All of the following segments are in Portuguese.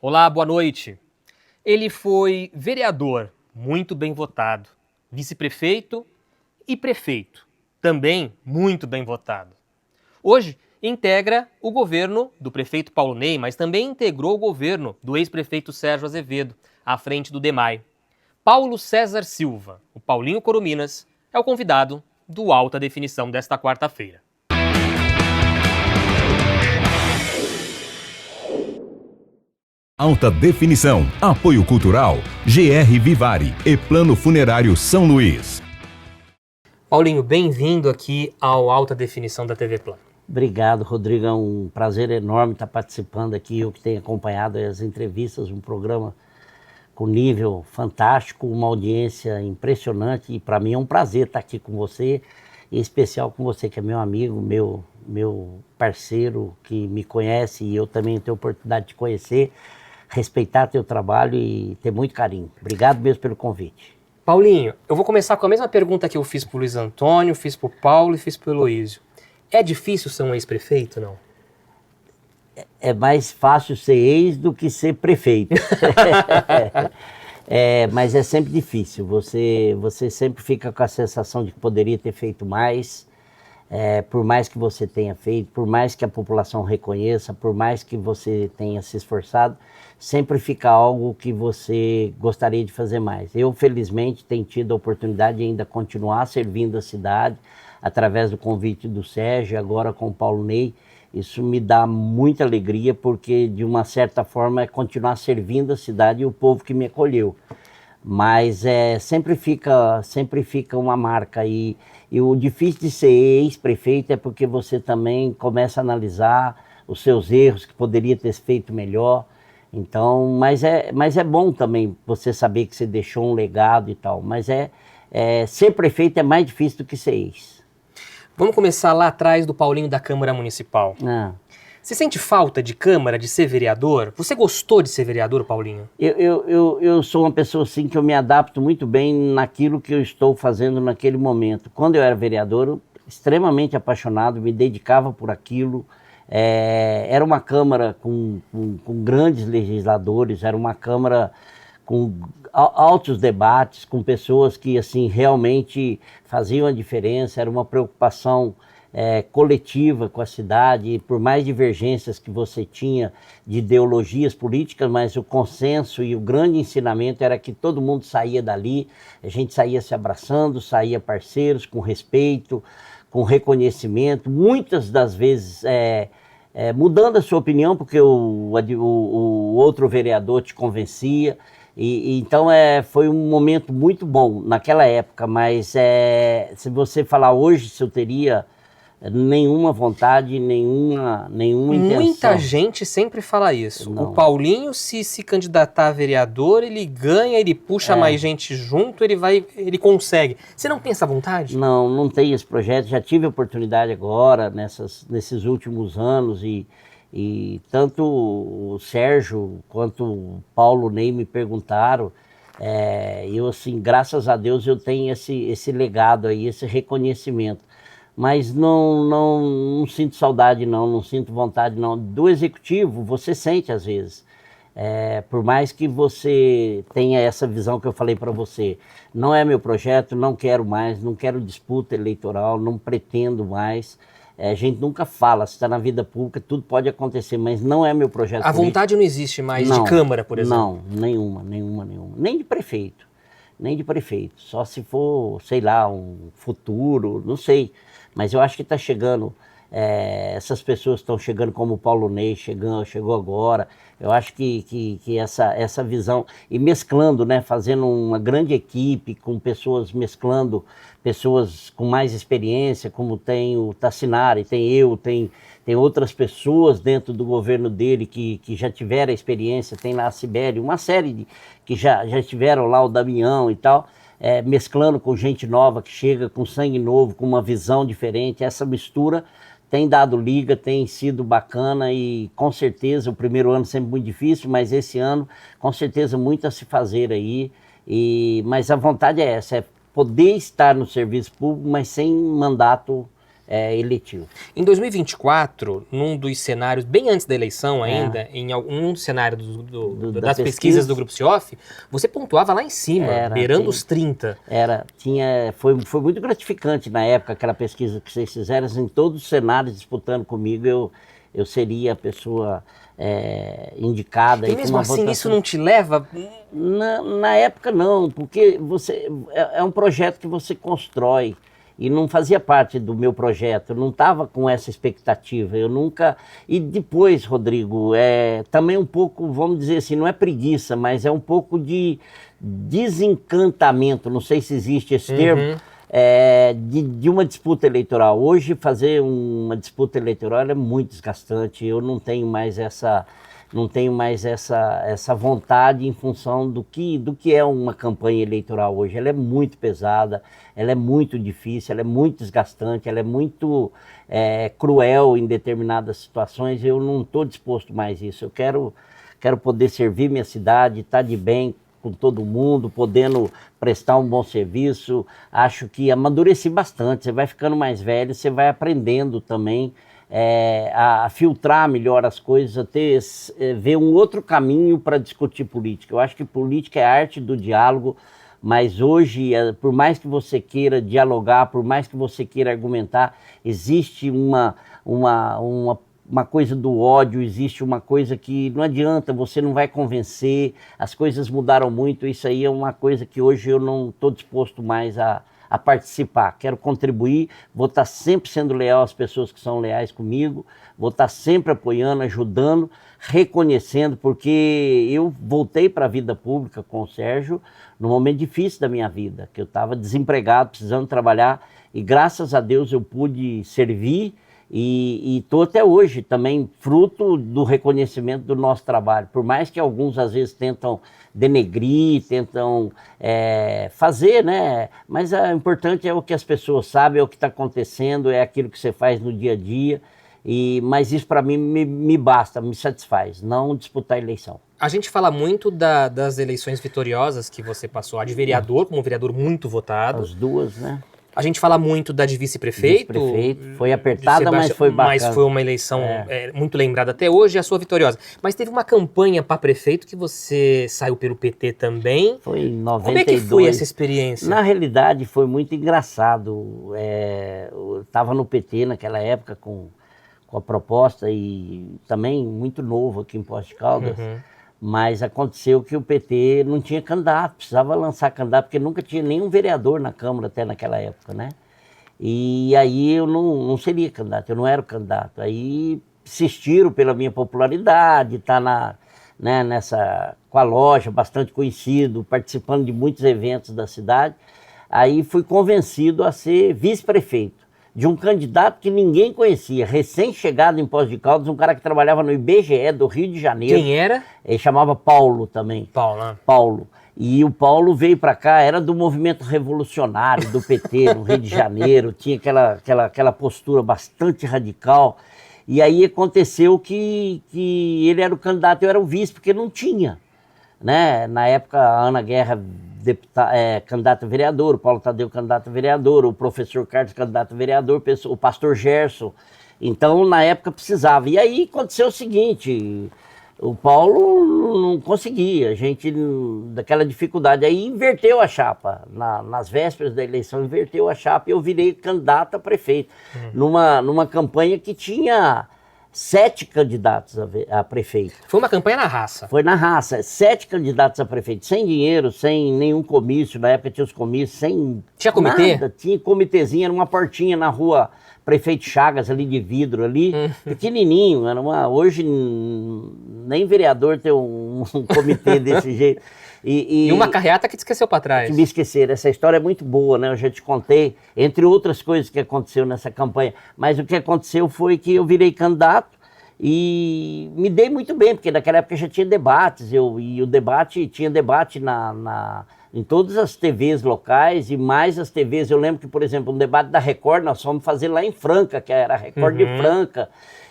Olá, boa noite. Ele foi vereador, muito bem votado, vice-prefeito e prefeito, também muito bem votado. Hoje, integra o governo do prefeito Paulo Ney, mas também integrou o governo do ex-prefeito Sérgio Azevedo, à frente do DEMAI. Paulo César Silva, o Paulinho Corominas, é o convidado do Alta Definição desta quarta-feira. Alta Definição, Apoio Cultural, GR Vivari e Plano Funerário São Luís. Paulinho, bem-vindo aqui ao Alta Definição da TV Plano. Obrigado, Rodrigo. É um prazer enorme estar participando aqui. Eu que tenho acompanhado as entrevistas, um programa com nível fantástico, uma audiência impressionante. E para mim é um prazer estar aqui com você, em especial com você que é meu amigo, meu parceiro, que me conhece e eu também tenho a oportunidade de te conhecer, respeitar teu trabalho e ter muito carinho. Obrigado mesmo pelo convite. Paulinho, eu vou começar com a mesma pergunta que eu fiz pro Luiz Antônio, fiz pro Paulo e fiz pro Heloísio. É difícil ser um ex-prefeito, não? É mais fácil ser ex do que ser prefeito. Mas é sempre difícil. Você sempre fica com a sensação de que poderia ter feito mais. Por mais que você tenha feito, por mais que a população reconheça, por mais que você tenha se esforçado, sempre fica algo que você gostaria de fazer mais. Eu, felizmente, tenho tido a oportunidade de ainda continuar servindo a cidade, através do convite do Sérgio, agora com o Paulo Ney. Isso me dá muita alegria, porque, de uma certa forma, é continuar servindo a cidade e o povo que me acolheu. Mas sempre fica uma marca. E o difícil de ser ex-prefeito é porque você também começa a analisar os seus erros, que poderia ter feito melhor. Então, mas é bom também você saber que você deixou um legado e tal. Mas ser prefeito é mais difícil do que ser ex. Vamos começar lá atrás do Paulinho da Câmara Municipal. Você sente falta de Câmara, de ser vereador? Você gostou de ser vereador, Paulinho? Eu sou uma pessoa assim que eu me adapto muito bem naquilo que eu estou fazendo naquele momento. Quando eu era vereador, eu extremamente apaixonado, me dedicava por aquilo. Era uma Câmara com grandes legisladores, era uma Câmara com altos debates, com pessoas que assim realmente faziam a diferença, era uma preocupação coletiva com a cidade, e por mais divergências que você tinha de ideologias políticas, mas o consenso e o grande ensinamento era que todo mundo saía dali, a gente saía se abraçando, saía parceiros, com respeito, com reconhecimento, muitas das vezes mudando a sua opinião, porque o outro vereador te convencia. Então foi um momento muito bom naquela época, mas se você falar hoje se eu teria nenhuma vontade, nenhuma intenção. Muita gente sempre fala isso. Não. O Paulinho, se candidatar a vereador, ele ganha, ele puxa mais gente junto, ele consegue. Você não tem essa vontade? Não tenho esse projeto. Já tive a oportunidade agora, nesses últimos anos, e tanto o Sérgio quanto o Paulo Ney me perguntaram. Eu, assim, graças a Deus, eu tenho esse legado aí, esse reconhecimento. Mas não sinto saudade, não sinto vontade, não. Do executivo, você sente às vezes. Por mais que você tenha essa visão que eu falei para você, não é meu projeto, não quero mais, não quero disputa eleitoral, não pretendo mais. A gente nunca fala, se está na vida pública, tudo pode acontecer, mas não é meu projeto político. A vontade não existe mais de Câmara, por exemplo? Não, nenhuma. Nem de prefeito. Só se for, sei lá, um futuro, não sei. Mas eu acho que está chegando, essas pessoas estão chegando como o Paulo Ney chegou agora. Eu acho que essa visão, e mesclando, né, fazendo uma grande equipe com pessoas, mesclando pessoas com mais experiência, como tem o Tassinari, tem outras pessoas dentro do governo dele que já tiveram a experiência, tem lá a Sibeli, uma série que já tiveram lá, o Damião e tal. Mesclando com gente nova que chega com sangue novo, com uma visão diferente. Essa mistura tem dado liga, tem sido bacana e com certeza o primeiro ano sempre muito difícil, mas esse ano com certeza muito a se fazer aí. Mas a vontade é essa, poder estar no serviço público, mas sem mandato eletivo. Em 2024, num dos cenários, bem antes da eleição ainda, em algum cenário das pesquisas do Grupo Cioff, você pontuava lá em cima, beirando os 30. Foi muito gratificante na época, aquela pesquisa que vocês fizeram, em todos os cenários disputando comigo, eu seria a pessoa indicada. E mesmo assim, votação... isso não te leva... Na época não, porque é um projeto que você constrói. E não fazia parte do meu projeto, eu não estava com essa expectativa, eu nunca... E depois, Rodrigo, também um pouco, vamos dizer assim, não é preguiça, mas é um pouco de desencantamento, não sei se existe esse termo, de uma disputa eleitoral. Hoje, fazer uma disputa eleitoral é muito desgastante, eu não tenho mais essa vontade em função do que é uma campanha eleitoral hoje. Ela é muito pesada, ela é muito difícil, ela é muito desgastante, ela é muito cruel em determinadas situações. Eu não estou disposto mais a isso. Eu quero poder servir minha cidade, estar de bem com todo mundo, podendo prestar um bom serviço. Acho que amadureci bastante, você vai ficando mais velho, você vai aprendendo também a filtrar melhor as coisas, a ver um outro caminho para discutir política. Eu acho que política é a arte do diálogo, mas hoje, por mais que você queira dialogar, por mais que você queira argumentar, existe uma coisa do ódio, existe uma coisa que não adianta, você não vai convencer, as coisas mudaram muito, isso aí é uma coisa que hoje eu não estou disposto mais a participar, quero contribuir, vou estar sempre sendo leal às pessoas que são leais comigo, vou estar sempre apoiando, ajudando, reconhecendo, porque eu voltei para a vida pública com o Sérgio num momento difícil da minha vida, que eu estava desempregado, precisando trabalhar, e graças a Deus eu pude servir, e estou até hoje também fruto do reconhecimento do nosso trabalho, por mais que alguns às vezes tentam denegrir, tentam fazer, né? Mas o importante é o que as pessoas sabem, é o que está acontecendo, é aquilo que você faz no dia a dia, mas isso para mim me basta, me satisfaz, não disputar a eleição. A gente fala muito das eleições vitoriosas que você passou, a de vereador, como um vereador muito votado. As duas, né? A gente fala muito da de vice-prefeito. Vice-prefeito, foi apertada, mas foi bacana. Mas foi uma eleição muito lembrada até hoje, a sua vitoriosa. Mas teve uma campanha para prefeito que você saiu pelo PT também. Foi em 92. Como é que foi essa experiência? Na realidade, foi muito engraçado. Eu estava no PT naquela época com a proposta e também muito novo aqui em Poços de Caldas. Mas aconteceu que o PT não tinha candidato, precisava lançar candidato, porque nunca tinha nenhum vereador na Câmara até naquela época, né? E aí eu não seria candidato, eu não era o candidato. Aí insistiram pela minha popularidade, tá com a loja, bastante conhecido, participando de muitos eventos da cidade. Aí fui convencido a ser vice-prefeito de um candidato que ninguém conhecia, recém-chegado em Poços de Caldas, um cara que trabalhava no IBGE do Rio de Janeiro. Quem era? Ele chamava Paulo também. Paulo. E o Paulo veio para cá, era do movimento revolucionário do PT no Rio de Janeiro, tinha aquela postura bastante radical. E aí aconteceu que ele era o candidato, eu era o vice, porque não tinha. Né? Na época, a Ana Guerra, candidato a vereador, o Paulo Tadeu, candidato a vereador, o professor Carlos, candidato a vereador, o pastor Gerson. Então, na época, precisava. E aí aconteceu o seguinte, o Paulo não conseguia, daquela dificuldade. Aí inverteu a chapa, nas vésperas da eleição, inverteu a chapa e eu virei candidato a prefeito, numa campanha que tinha 7 candidatos a prefeito. Foi uma campanha na raça. Foi na raça, 7 candidatos a prefeito, sem dinheiro, sem nenhum comício, na época tinha os comícios, sem Tinha comitê? Nada. Tinha comitêzinho, era uma portinha na rua Prefeito Chagas, ali de vidro, ali, pequenininho, hoje nem vereador tem um comitê desse jeito. E uma carreata que te esqueceu para trás. Que me esqueceram. Essa história é muito boa, né? Eu já te contei, entre outras coisas que aconteceu nessa campanha. Mas o que aconteceu foi que eu virei candidato e me dei muito bem, porque naquela época já tinha debates. Tinha debate em todas as TVs locais e mais as TVs. Eu lembro que, por exemplo, um debate da Record nós fomos fazer lá em Franca, que era a Record de Franca.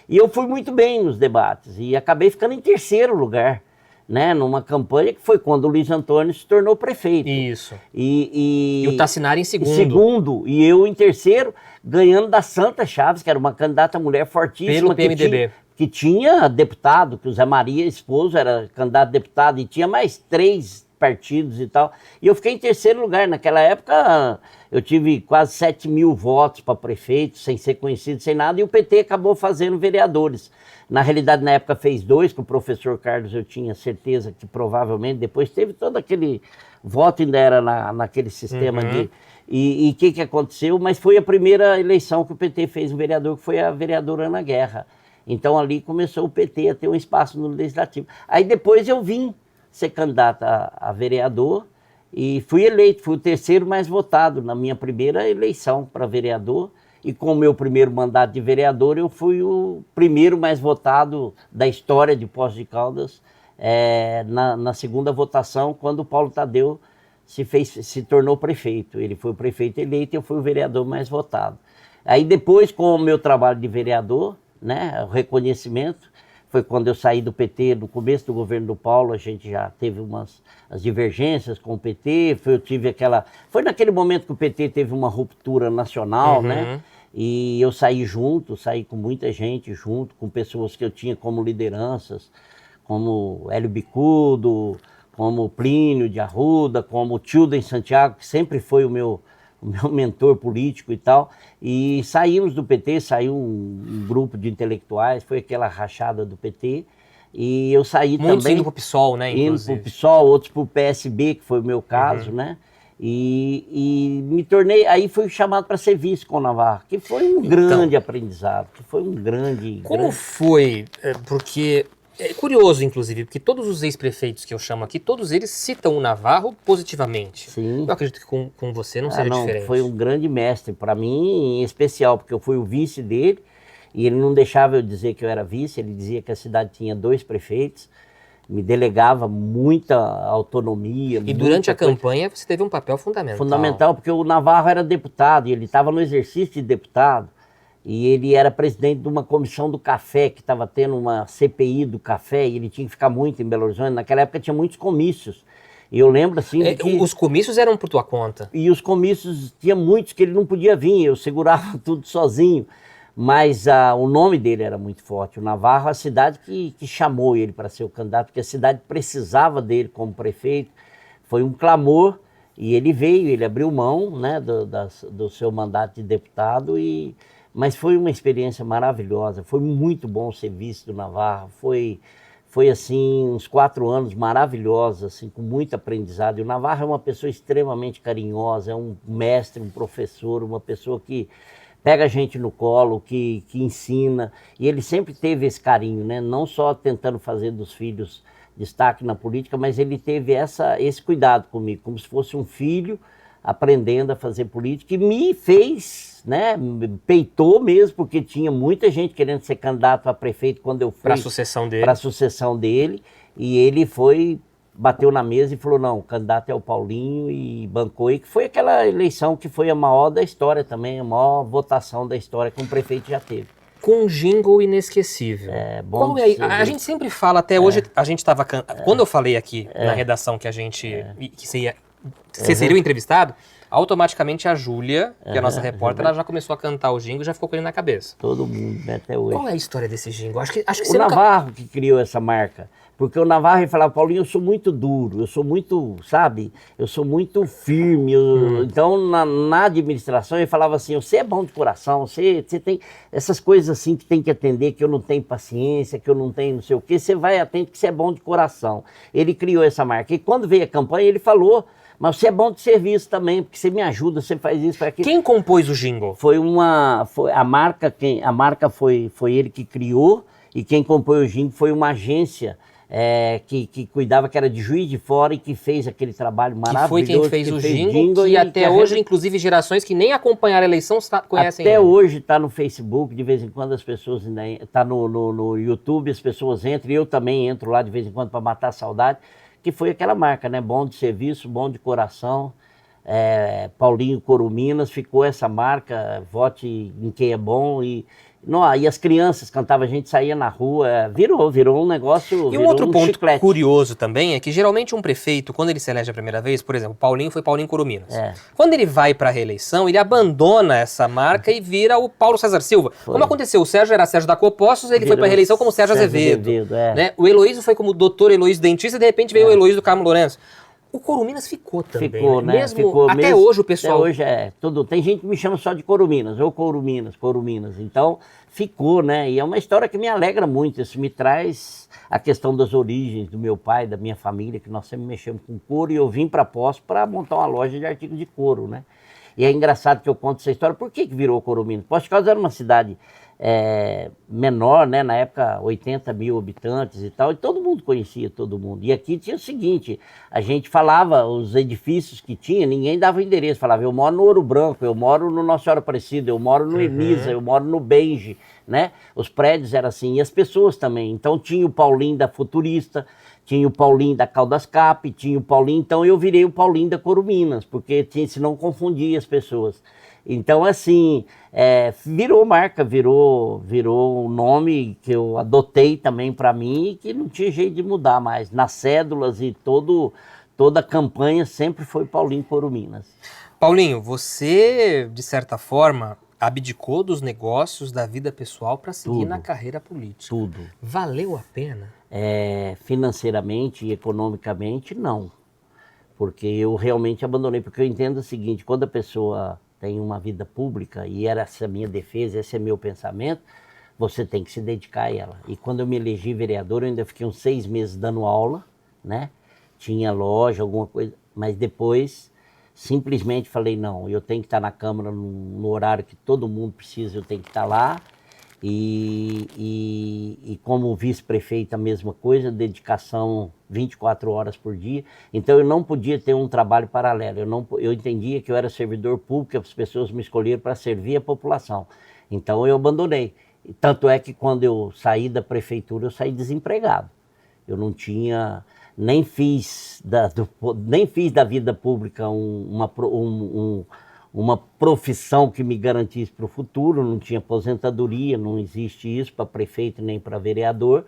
E eu fui muito bem nos debates e acabei ficando em 3º lugar. né, numa campanha que foi quando o Luiz Antônio se tornou prefeito. Isso. E o Tassinari em segundo. Em segundo, e eu em terceiro, ganhando da Santa Chaves, que era uma candidata mulher fortíssima. Pelo PMDB. Que tinha deputado, que o Zé Maria, esposo, era candidato a deputado, e tinha mais 3 partidos e tal. E eu fiquei em terceiro lugar. Naquela época, eu tive quase 7.000 votos para prefeito, sem ser conhecido, sem nada, e o PT acabou fazendo vereadores. Na realidade, na época fez 2, que o professor Carlos eu tinha certeza que provavelmente depois teve todo aquele voto, ainda era naquele sistema de... E o que aconteceu? Mas foi a primeira eleição que o PT fez um vereador, que foi a vereadora Ana Guerra. Então ali começou o PT a ter um espaço no Legislativo. Aí depois eu vim ser candidato a vereador e fui eleito, fui o terceiro mais votado na minha primeira eleição para vereador. E com o meu primeiro mandato de vereador, eu fui o primeiro mais votado da história de Poços de Caldas na segunda votação, quando o Paulo Tadeu se tornou prefeito. Ele foi o prefeito eleito e eu fui o vereador mais votado. Aí depois, com o meu trabalho de vereador, né, o reconhecimento, foi quando eu saí do PT, no começo do governo do Paulo, a gente já teve as divergências com o PT, foi naquele momento que o PT teve uma ruptura nacional, né, e eu saí com muita gente junto, com pessoas que eu tinha como lideranças, como Hélio Bicudo, como Plínio de Arruda, como Tilden Santiago, que sempre foi o meu mentor político e tal, e saímos do PT, saiu um grupo de intelectuais, foi aquela rachada do PT, e eu saí também... Muitos indo pro PSOL, né, inclusive. Indo pro PSOL, outros pro PSB, que foi o meu caso, né, e me tornei, aí fui chamado para ser vice com o Navarro, que foi um grande aprendizado, que foi um grande... Como foi? Porque... É curioso, inclusive, porque todos os ex-prefeitos que eu chamo aqui, todos eles citam o Navarro positivamente. Sim. Eu acredito que com você não seja diferente. Foi um grande mestre, para mim em especial, porque eu fui o vice dele, e ele não deixava eu dizer que eu era vice, ele dizia que a cidade tinha 2 prefeitos, me delegava muita autonomia. E durante a campanha você teve um papel fundamental. Fundamental, porque o Navarro era deputado, e ele estava no exercício de deputado, e ele era presidente de uma comissão do café, que estava tendo uma CPI do café, e ele tinha que ficar muito em Belo Horizonte. Naquela época tinha muitos comícios. E eu lembro assim... Os comícios eram por tua conta? E os comícios, tinha muitos que ele não podia vir, eu segurava tudo sozinho. Mas o nome dele era muito forte. O Navarro, a cidade que chamou ele para ser o candidato, porque a cidade precisava dele como prefeito. Foi um clamor, e ele veio, ele abriu mão, né, do seu mandato de deputado Mas foi uma experiência maravilhosa, foi muito bom ser vice do Navarro, foi assim, uns 4 anos maravilhosos, assim, com muito aprendizado. E o Navarro é uma pessoa extremamente carinhosa, é um mestre, um professor, uma pessoa que pega a gente no colo, que ensina, e ele sempre teve esse carinho, né? Não só tentando fazer dos filhos destaque na política, mas ele teve esse cuidado comigo, como se fosse um filho aprendendo a fazer política, e me fez, né, me peitou mesmo, porque tinha muita gente querendo ser candidato a prefeito quando eu fui para a sucessão dele. Para a sucessão dele, e ele bateu na mesa e falou, não, o candidato é o Paulinho, e bancou, e que foi aquela eleição que foi a maior da história também, a maior votação da história que um prefeito já teve. Com um jingle inesquecível. Bom. A gente sempre fala, até hoje, a gente estava... Quando eu falei aqui na redação que você seria o entrevistado, automaticamente a Júlia, que é a nossa repórter, ela já começou a cantar o jingle e já ficou com ele na cabeça. Todo mundo, né, até hoje. Qual é a história desse jingle? Acho que o Navarro que criou essa marca. Porque o Navarro falava, Paulinho, eu sou muito duro, eu sou muito, sabe, eu sou muito firme. Então, na administração, ele falava assim, você é bom de coração, você tem essas coisas assim que tem que atender, que eu não tenho paciência, que eu não tenho não sei o quê, você vai atender que você é bom de coração. Ele criou essa marca. E quando veio a campanha, ele falou, mas você é bom de serviço também, porque você me ajuda, você faz isso, faz aquilo. Quem compôs o jingle? A marca foi ele que criou, e quem compôs o jingle foi uma agência que cuidava, que era de Juiz de Fora, e que fez aquele trabalho maravilhoso. Que foi quem fez o jingle e até hoje, inclusive, gerações que nem acompanharam a eleição conhecem até ele. Hoje está no Facebook, de vez em quando as pessoas ainda... Está no YouTube, as pessoas entram, e eu também entro lá de vez em quando para matar a saudade, que foi aquela marca, né? Bom de serviço, bom de coração. Paulinho Coruminas, ficou essa marca, vote em quem é bom, e Não, e as crianças cantavam, a gente saía na rua, virou um negócio, E um virou outro ponto chiclete. curioso também é que geralmente um prefeito, quando ele se elege a primeira vez, por exemplo, Paulinho foi Paulinho Corominas. É. Quando ele vai para a reeleição, ele abandona essa marca e vira o Paulo César Silva. Foi. Como aconteceu, o Sérgio era Sérgio da Copostos, ele foi para a reeleição como Sérgio Azevedo. É. Né? O Heloísio foi como doutor Heloísio dentista e de repente veio o Heloísio do Carmo Lourenço. O Corominas ficou também, Ficou, né? Mesmo Ficou até mesmo, hoje o pessoal... Até hoje tudo. Tem gente que me chama só de Corominas, ou Corominas. Então, ficou, né? E é uma história que me alegra muito. Isso me traz a questão das origens do meu pai, da minha família, que nós sempre mexemos com couro, e eu vim para Poços para montar uma loja de artigos de couro, né? E é engraçado que eu conto essa história. Por que virou Corominas? Poços de Caldas era uma cidade menor, né? Na época 80 mil habitantes e tal, e todo mundo conhecia todo mundo. E aqui tinha o seguinte, a gente falava os edifícios que tinha, ninguém dava endereço, falava eu moro no Ouro Branco, eu moro no Nossa Senhora Aparecida, eu moro no Emisa, eu moro no Benge, né? Os prédios eram assim, e as pessoas também. Então tinha o Paulinho da Futurista, tinha o Paulinho da Caldas Cap, tinha o Paulinho, então eu virei o Paulinho da Corominas, porque senão confundia as pessoas. Então, assim, virou marca, virou um nome que eu adotei também para mim e que não tinha jeito de mudar mais. Nas cédulas e toda a campanha sempre foi Paulinho Corominas. Paulinho, você, de certa forma, abdicou dos negócios da vida pessoal para seguir na carreira política. Tudo. Valeu a pena? Financeiramente e economicamente, não. Porque eu realmente abandonei. Porque eu entendo o seguinte, quando a pessoa tem uma vida pública, e essa é a minha defesa, esse é meu pensamento, você tem que se dedicar a ela. E quando eu me elegi vereador, eu ainda fiquei uns 6 meses dando aula, né? Tinha loja, alguma coisa, mas depois simplesmente falei, não, eu tenho que estar na Câmara no horário que todo mundo precisa, eu tenho que estar lá. E como vice-prefeito a mesma coisa, dedicação 24 horas por dia. Então eu não podia ter um trabalho paralelo. Eu entendia que eu era servidor público, as pessoas me escolheram para servir a população. Então eu abandonei. Tanto é que quando eu saí da prefeitura, eu saí desempregado. Eu não tinha, nem fiz da vida pública uma profissão que me garantisse para o futuro, não tinha aposentadoria, não existe isso para prefeito nem para vereador.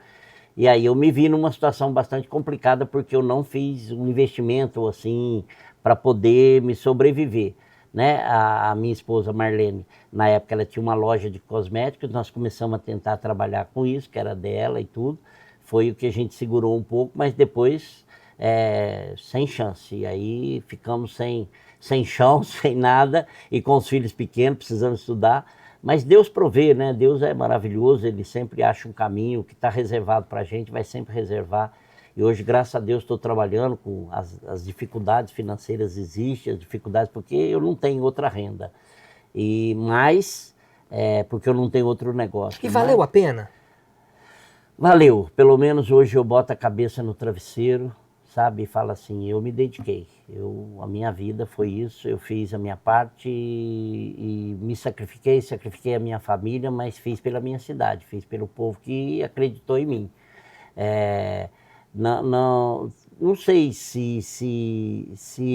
E aí eu me vi numa situação bastante complicada porque eu não fiz um investimento assim para poder me sobreviver. Né? A minha esposa Marlene, na época ela tinha uma loja de cosméticos, nós começamos a tentar trabalhar com isso, que era dela e tudo. Foi o que a gente segurou um pouco, mas depois sem chance. E aí ficamos sem chão, sem nada, e com os filhos pequenos, precisando estudar. Mas Deus provê, né? Deus é maravilhoso, Ele sempre acha um caminho, o que está reservado para a gente vai sempre reservar. E hoje, graças a Deus, estou trabalhando com as dificuldades financeiras existem, as dificuldades, porque eu não tenho outra renda. Mas, porque eu não tenho outro negócio. E valeu a pena? Valeu. Pelo menos hoje eu boto a cabeça no travesseiro, sabe, e fala assim, eu me dediquei, a minha vida foi isso, eu fiz a minha parte e me sacrifiquei a minha família, mas fiz pela minha cidade, fiz pelo povo que acreditou em mim. Não sei se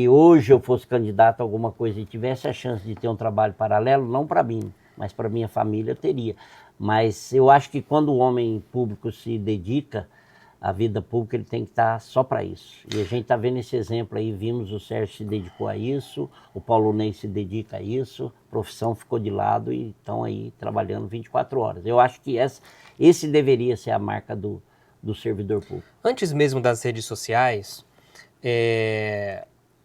hoje eu fosse candidato a alguma coisa e tivesse a chance de ter um trabalho paralelo, não para mim, mas para minha família eu teria. Mas eu acho que quando o homem público se dedica à vida pública, ele tem que estar só para isso. E a gente está vendo esse exemplo aí, vimos o Sérgio se dedicou a isso, o Paulo Ney se dedica a isso, a profissão ficou de lado e estão aí trabalhando 24 horas. Eu acho que esse deveria ser a marca do servidor público. Antes mesmo das redes sociais,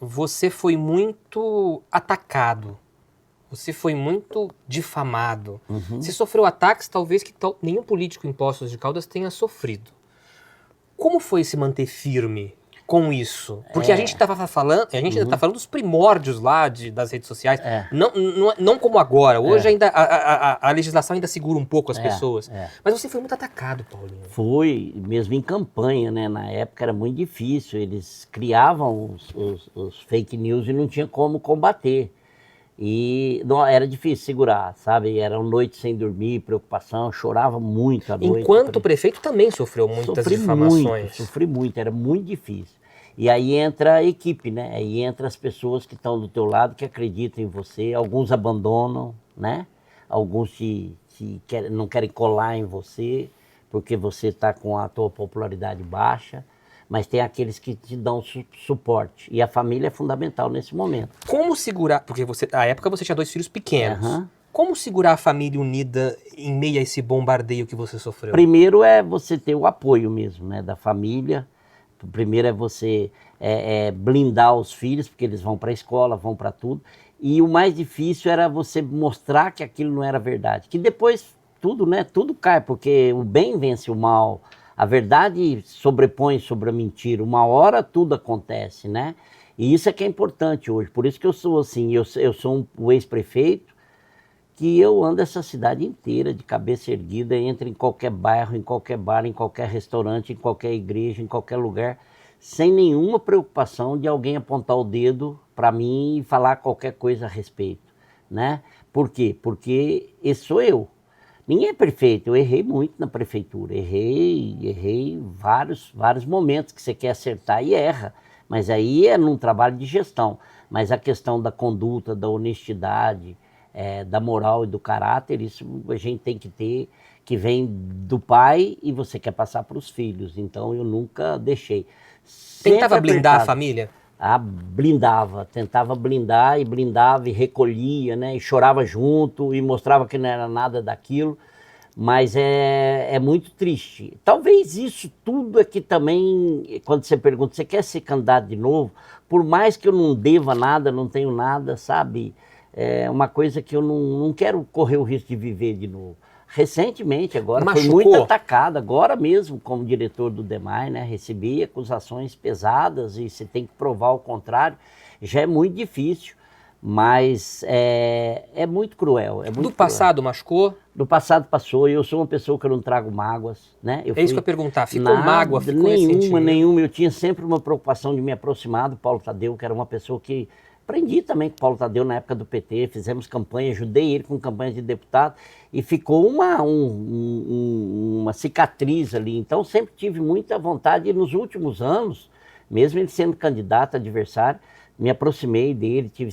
você foi muito atacado, você foi muito difamado. Uhum. Você sofreu ataques talvez que nenhum político em Poços de Caldas tenha sofrido. Como foi se manter firme com isso? Porque a gente estava falando, ainda está falando dos primórdios lá das redes sociais, não como agora. Hoje ainda a legislação ainda segura um pouco as pessoas. Mas você foi muito atacado, Paulinho. Foi, mesmo em campanha, né? Na época era muito difícil, eles criavam os fake news e não tinha como combater. E não, era difícil segurar, sabe? Eram noites sem dormir, preocupação, chorava muito à noite. Enquanto prefeito também sofreu muitas difamações. Sofri muito, era muito difícil. E aí entra a equipe, né? Aí entra as pessoas que estão do teu lado, que acreditam em você. Alguns abandonam, né? Alguns te não querem colar em você, porque você está com a tua popularidade baixa, mas tem aqueles que te dão suporte. E a família é fundamental nesse momento. Como segurar, porque na época você tinha 2 filhos pequenos. Aham. Como segurar a família unida em meio a esse bombardeio que você sofreu? Primeiro é você ter o apoio mesmo, né, da família. Primeiro é você blindar os filhos, porque eles vão para a escola, vão para tudo. E o mais difícil era você mostrar que aquilo não era verdade. Que depois tudo, né, tudo cai, porque o bem vence o mal. A verdade sobrepõe sobre a mentira. Uma hora tudo acontece, né? E isso é que é importante hoje. Por isso que eu sou assim, eu sou o ex-prefeito, que eu ando essa cidade inteira de cabeça erguida, entro em qualquer bairro, em qualquer bar, em qualquer restaurante, em qualquer igreja, em qualquer lugar, sem nenhuma preocupação de alguém apontar o dedo para mim e falar qualquer coisa a respeito, né? Por quê? Porque esse sou eu. Ninguém é perfeito, eu errei muito na prefeitura, errei vários momentos que você quer acertar e erra, mas aí é num trabalho de gestão. Mas a questão da conduta, da honestidade, da moral e do caráter, isso a gente tem que ter, que vem do pai e você quer passar para os filhos. Então eu nunca deixei. Tentava blindar a família? Blindava, tentava blindar e blindava e recolhia, né? E chorava junto e mostrava que não era nada daquilo. Mas é muito triste. Talvez isso tudo é que também, quando você pergunta, você quer ser candidato de novo? Por mais que eu não deva nada, não tenho nada, sabe? É uma coisa que eu não quero correr o risco de viver de novo. Recentemente, agora, Machucou? fui muito atacado, agora mesmo, como diretor do DEMAI, né? Recebi acusações pesadas e você tem que provar o contrário. Já é muito difícil, mas é muito cruel. Do passado machucou? Do passado passou, e eu sou uma pessoa que eu não trago mágoas, né? É isso que eu ia perguntar, ficou mágoa, ficou nenhuma, eu tinha sempre uma preocupação de me aproximar do Paulo Tadeu, que era uma pessoa que aprendi também com o Paulo Tadeu na época do PT, fizemos campanha, ajudei ele com campanha de deputado, e ficou uma cicatriz ali, então sempre tive muita vontade, e nos últimos anos, mesmo ele sendo candidato, adversário, me aproximei dele, tive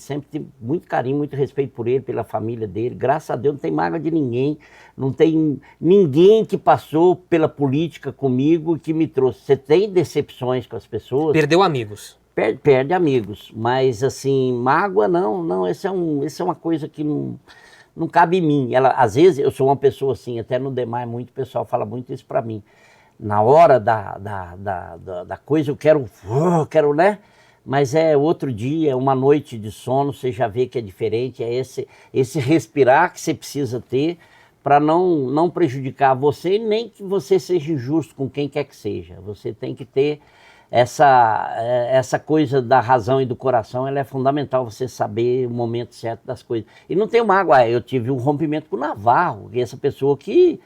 muito carinho, muito respeito por ele, pela família dele. Graças a Deus não tem mágoa de ninguém, não tem ninguém que passou pela política comigo e que me trouxe. Você tem decepções com as pessoas. Perdeu amigos. Perde amigos, mas assim, mágoa não, essa é uma coisa que não cabe em mim. Às vezes eu sou uma pessoa assim, até no DEMAI muito pessoal fala muito isso pra mim. Na hora da coisa eu quero, né? Mas outro dia, uma noite de sono, você já vê que é diferente, é esse respirar que você precisa ter para não prejudicar você e nem que você seja injusto com quem quer que seja. Você tem que ter essa coisa da razão e do coração, ela é fundamental, você saber o momento certo das coisas. E não tenho mágoa, eu tive um rompimento com o Navarro, que é essa pessoa que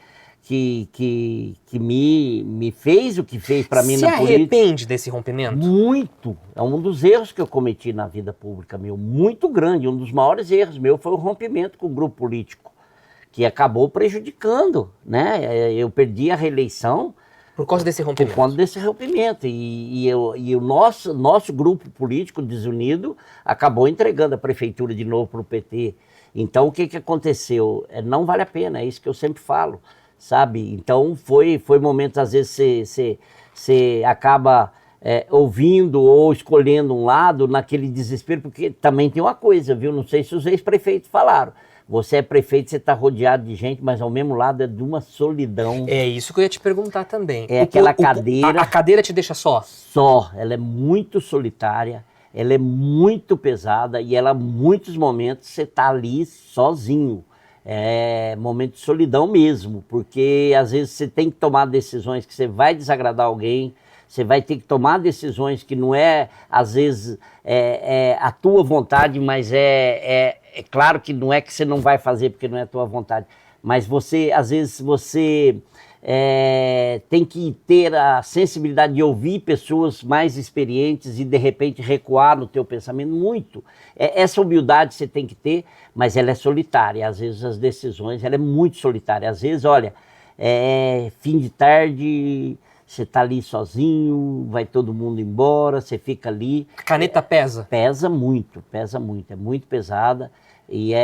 me fez o que fez para mim na política. Se arrepende desse rompimento? Muito. É um dos erros que eu cometi na vida pública meu, muito grande. Um dos maiores erros meu foi o rompimento com o grupo político, que acabou prejudicando, né? Eu perdi a reeleição por causa desse rompimento. Por conta desse rompimento. E o nosso grupo político desunido acabou entregando a prefeitura de novo para o PT. Então o que aconteceu? Não vale a pena, é isso que eu sempre falo. Sabe? Então foi momentos, às vezes você acaba ouvindo ou escolhendo um lado naquele desespero, porque também tem uma coisa, viu? Não sei se os ex-prefeitos falaram. Você é prefeito, você está rodeado de gente, mas ao mesmo lado é de uma solidão. É isso que eu ia te perguntar também. Aquela cadeira... A cadeira te deixa só? Só. Ela é muito solitária, ela é muito pesada e ela, muitos momentos, você está ali sozinho. É momento de solidão mesmo, porque às vezes você tem que tomar decisões que você vai desagradar alguém, você vai ter que tomar decisões que não às vezes, a tua vontade, mas é claro que não é que você não vai fazer porque não é a tua vontade, mas às vezes você tem que ter a sensibilidade de ouvir pessoas mais experientes e de repente recuar no teu pensamento muito. Essa humildade você tem que ter, mas ela é solitária. Às vezes as decisões, ela é muito solitária. Às vezes, olha, fim de tarde, você está ali sozinho, vai todo mundo embora, você fica ali. A caneta pesa? Pesa muito, é muito pesada. E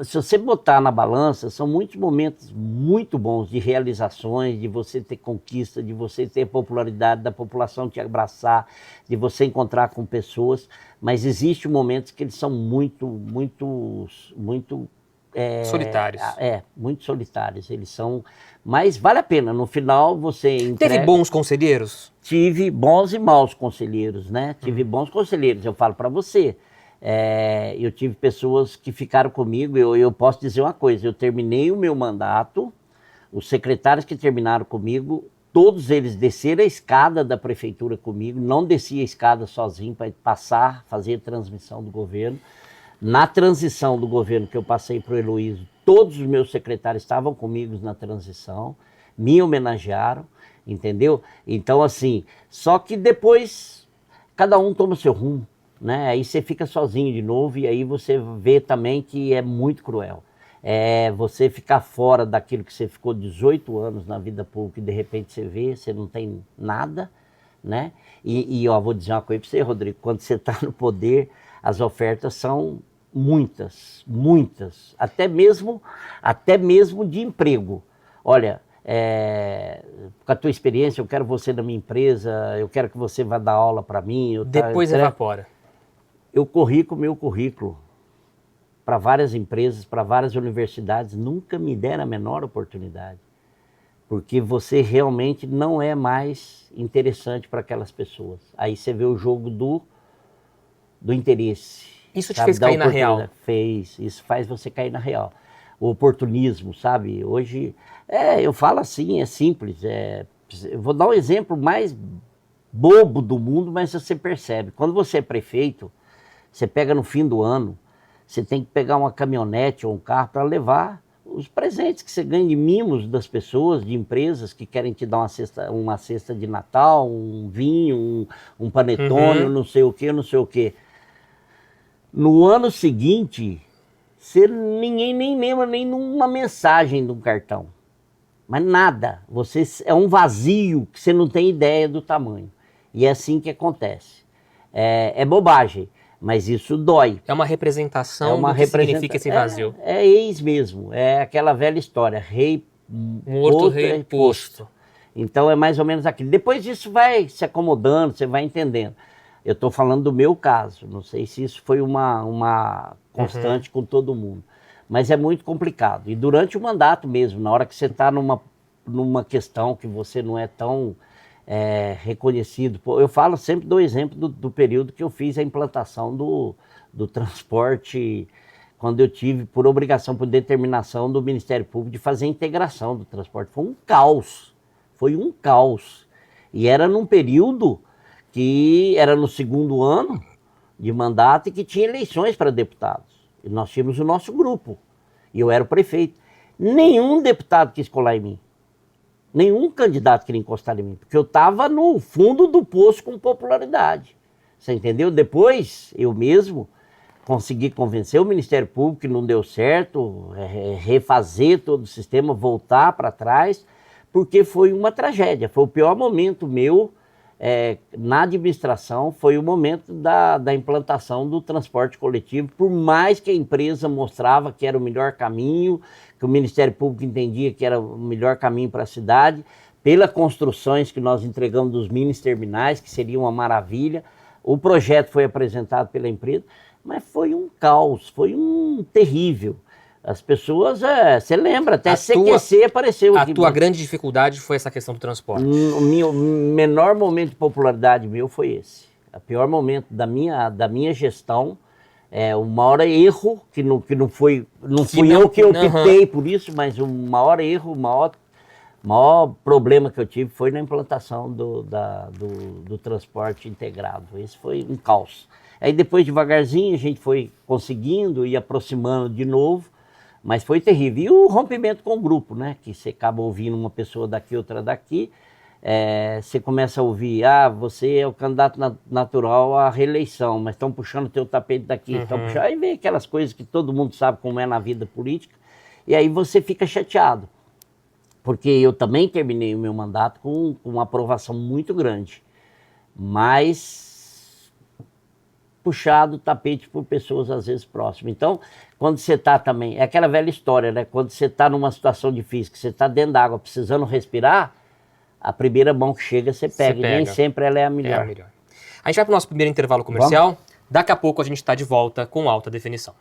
se você botar na balança, são muitos momentos muito bons de realizações, de você ter conquista, de você ter popularidade, da população te abraçar, de você encontrar com pessoas, mas existem momentos que eles são muito solitários. Muito solitários. Eles são, mas vale a pena. No final você entrega. Teve bons conselheiros? Tive bons e maus conselheiros, né? Tive bons conselheiros, eu falo para você. Eu tive pessoas que ficaram comigo, eu posso dizer uma coisa, eu terminei o meu mandato, os secretários que terminaram comigo, todos eles desceram a escada da prefeitura comigo, não descia a escada sozinho para passar, fazer a transmissão do governo. Na transição do governo que eu passei para o Heloísio, todos os meus secretários estavam comigo na transição, me homenagearam, entendeu? Então assim, só que depois cada um toma o seu rumo. Né? Aí você fica sozinho de novo e aí você vê também que é muito cruel. Você ficar fora daquilo que você ficou 18 anos na vida pública e de repente você vê, você não tem nada, né? E ó, vou dizer uma coisa para você, Rodrigo, quando você está no poder, as ofertas são muitas, até mesmo de emprego. Olha, com a tua experiência, eu quero você na minha empresa, eu quero que você vá dar aula para mim. Depois evapora. Eu corri com o meu currículo para várias empresas, para várias universidades, nunca me deram a menor oportunidade, porque você realmente não é mais interessante para aquelas pessoas. Aí você vê o jogo do interesse. Isso te fez cair na real? Fez, isso faz você cair na real. O oportunismo, sabe? Hoje, eu falo assim, é simples. Eu vou dar um exemplo mais bobo do mundo, mas você percebe. Quando você é prefeito, você pega no fim do ano, você tem que pegar uma caminhonete ou um carro para levar os presentes que você ganha de mimos das pessoas, de empresas que querem te dar uma cesta de Natal, um vinho, um panetone, não sei o quê. No ano seguinte, ninguém nem lembra nem numa mensagem de um cartão. Mas nada. É um vazio que você não tem ideia do tamanho. E é assim que acontece. É bobagem. Mas isso dói. É uma representação do que significa esse vazio. É ex mesmo, é aquela velha história, rei morto, rei posto. Então é mais ou menos aquilo. Depois disso vai se acomodando, você vai entendendo. Eu estou falando do meu caso, não sei se isso foi uma constante com todo mundo. Mas é muito complicado. E durante o mandato mesmo, na hora que você está numa questão que você não é tão... reconhecido. Eu falo sempre do exemplo do período que eu fiz a implantação do transporte, quando eu tive, por obrigação, por determinação do Ministério Público, de fazer a integração do transporte. Foi um caos. E era num período que era no segundo ano de mandato e que tinha eleições para deputados. E nós tínhamos o nosso grupo. E eu era o prefeito. Nenhum deputado quis colar em mim. Nenhum candidato queria encostar em mim, porque eu estava no fundo do poço com popularidade. Você entendeu? Depois, eu mesmo consegui convencer o Ministério Público que não deu certo, refazer todo o sistema, voltar para trás, porque foi uma tragédia. Foi o pior momento meu na administração, foi o momento da implantação do transporte coletivo, por mais que a empresa mostrava que era o melhor caminho, que o Ministério Público entendia que era o melhor caminho para a cidade, pelas construções que nós entregamos dos mini terminais, que seria uma maravilha. O projeto foi apresentado pela empresa, mas foi um caos, foi um terrível. As pessoas, você lembra, até CQC apareceu aqui. A tua grande dificuldade foi essa questão do transporte? O menor momento de popularidade meu foi esse. O pior momento da minha gestão, o maior erro, que não fui eu que optei por isso, mas o maior erro, o maior problema que eu tive foi na implantação do transporte integrado. Esse foi um caos. Aí depois, devagarzinho, a gente foi conseguindo e aproximando de novo, mas foi terrível. E o rompimento com o grupo, né? Que você acaba ouvindo uma pessoa daqui, outra daqui. Você começa a ouvir, você é o candidato natural à reeleição, mas estão puxando o teu tapete daqui, estão puxando. Aí vem aquelas coisas que todo mundo sabe como é na vida política, e aí você fica chateado. Porque eu também terminei o meu mandato com uma aprovação muito grande. Mas puxado o tapete por pessoas às vezes próximas. Então, quando você está também, é aquela velha história, né? Quando você está numa situação difícil, que você está dentro d'água precisando respirar, a primeira mão que chega você pega, e nem sempre ela é a melhor. É a melhor. A gente vai para o nosso primeiro intervalo comercial. Vamos? Daqui a pouco a gente está de volta com alta definição.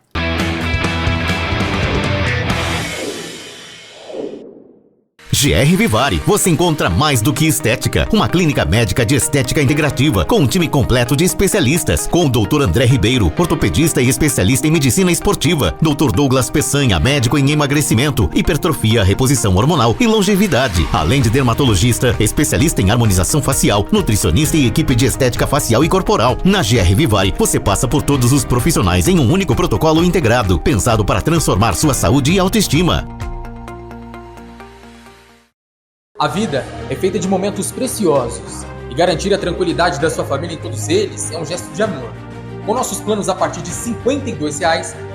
GR Vivari, você encontra mais do que estética. Uma clínica médica de estética integrativa, com um time completo de especialistas, com o Dr. André Ribeiro, ortopedista e especialista em medicina esportiva, Dr. Douglas Peçanha, médico em emagrecimento, hipertrofia, reposição hormonal e longevidade, além de dermatologista, especialista em harmonização facial, nutricionista e equipe de estética facial e corporal. Na GR Vivari, você passa por todos os profissionais em um único protocolo integrado, pensado para transformar sua saúde e autoestima. A vida é feita de momentos preciosos e garantir a tranquilidade da sua família em todos eles é um gesto de amor. Com nossos planos a partir de R$ 52,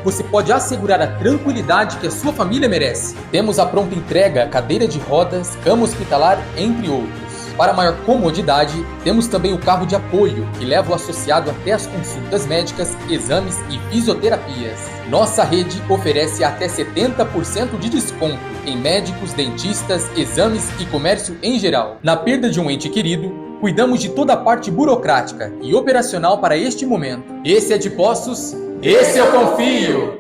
você pode assegurar a tranquilidade que a sua família merece. Temos a pronta entrega, cadeira de rodas, cama hospitalar, entre outros. Para maior comodidade, temos também o carro de apoio, que leva o associado até as consultas médicas, exames e fisioterapias. Nossa rede oferece até 70% de desconto em médicos, dentistas, exames e comércio em geral. Na perda de um ente querido, cuidamos de toda a parte burocrática e operacional para este momento. Esse é de Poços, esse eu confio!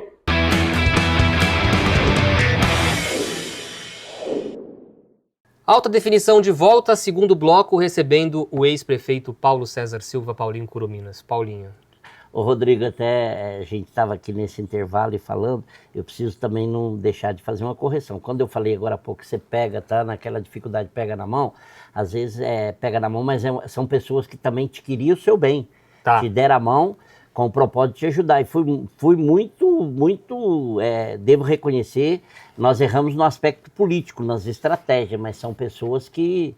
Alta definição de volta, segundo bloco, recebendo o ex-prefeito Paulo César Silva, Paulinho Curuminas. Paulinho. Ô Rodrigo, até a gente estava aqui nesse intervalo e falando, eu preciso também não deixar de fazer uma correção. Quando eu falei agora há pouco, você pega, tá naquela dificuldade, pega na mão, às vezes pega na mão, mas são pessoas que também te queriam o seu bem, te deram a mão com o propósito de te ajudar. E fui muito, devo reconhecer, nós erramos no aspecto político, nas estratégias, mas são pessoas que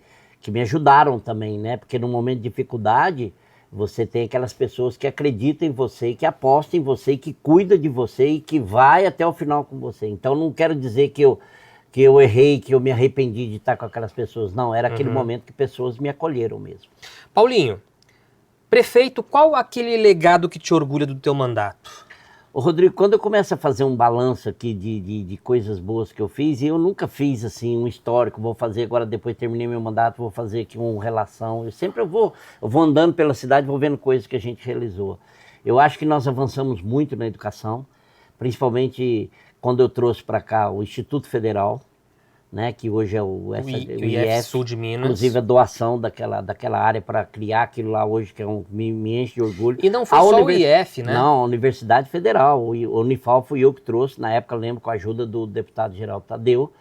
me ajudaram também, né? Porque no momento de dificuldade, você tem aquelas pessoas que acreditam em você, que apostam em você, que cuidam de você e que vai até o final com você. Então não quero dizer que eu errei, que eu me arrependi de estar com aquelas pessoas. Não, era aquele momento que pessoas me acolheram mesmo. Paulinho, prefeito, qual aquele legado que te orgulha do teu mandato? Ô Rodrigo, quando eu começo a fazer um balanço aqui de coisas boas que eu fiz, e eu nunca fiz assim um histórico, vou fazer agora, depois terminei meu mandato, vou fazer aqui uma relação. Eu vou andando pela cidade, vou vendo coisas que a gente realizou. Eu acho que nós avançamos muito na educação, principalmente quando eu trouxe para cá o Instituto Federal, né, que hoje é o IF Sul de Minas. Inclusive a doação daquela área para criar aquilo lá hoje, que me enche de orgulho. E não foi só o IF, né? Não, a Universidade Federal. O Unifal fui eu que trouxe, na época, lembro, com a ajuda do deputado Geraldo Tadeu,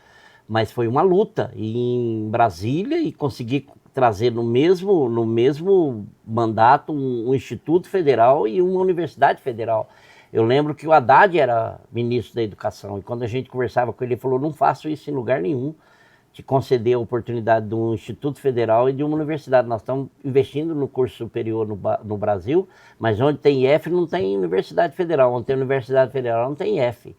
mas foi uma luta em Brasília e consegui trazer no mesmo mandato um Instituto Federal e uma Universidade Federal. Eu lembro que o Haddad era ministro da Educação e quando a gente conversava com ele, ele falou, não faço isso em lugar nenhum, te conceder a oportunidade de um Instituto Federal e de uma universidade. Nós estamos investindo no curso superior no Brasil, mas onde tem IF não tem Universidade Federal, onde tem Universidade Federal não tem IF.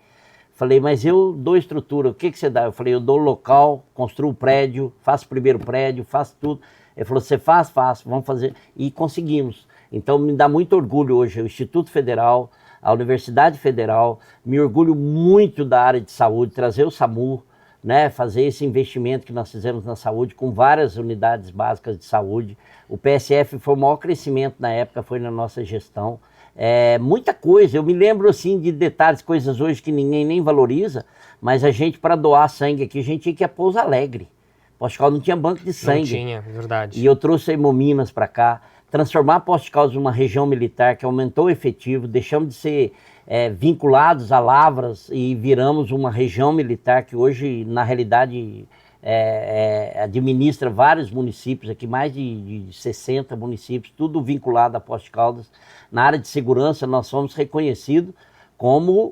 Falei, mas eu dou estrutura, o que você dá? Eu falei, eu dou local, construo prédio, faço o primeiro prédio, faço tudo. Ele falou, você faz? Faço, vamos fazer. E conseguimos. Então me dá muito orgulho hoje o Instituto Federal, a Universidade Federal, me orgulho muito da área de saúde, trazer o SAMU, né, fazer esse investimento que nós fizemos na saúde com várias unidades básicas de saúde. O PSF foi o maior crescimento na época, foi na nossa gestão. Muita coisa, eu me lembro assim de detalhes, coisas hoje que ninguém nem valoriza, mas a gente para doar sangue aqui, a gente tinha que ir a Pouso Alegre. Posto de Caldas não tinha banco de sangue. Não tinha, verdade. E eu trouxe a Hemominas para cá. Transformar Posto de Caldas numa região militar que aumentou o efetivo, deixamos de ser vinculados a Lavras e viramos uma região militar que hoje, na realidade, administra vários municípios aqui, mais de 60 municípios, tudo vinculado a Posto de Caldas. Na área de segurança, nós fomos reconhecidos como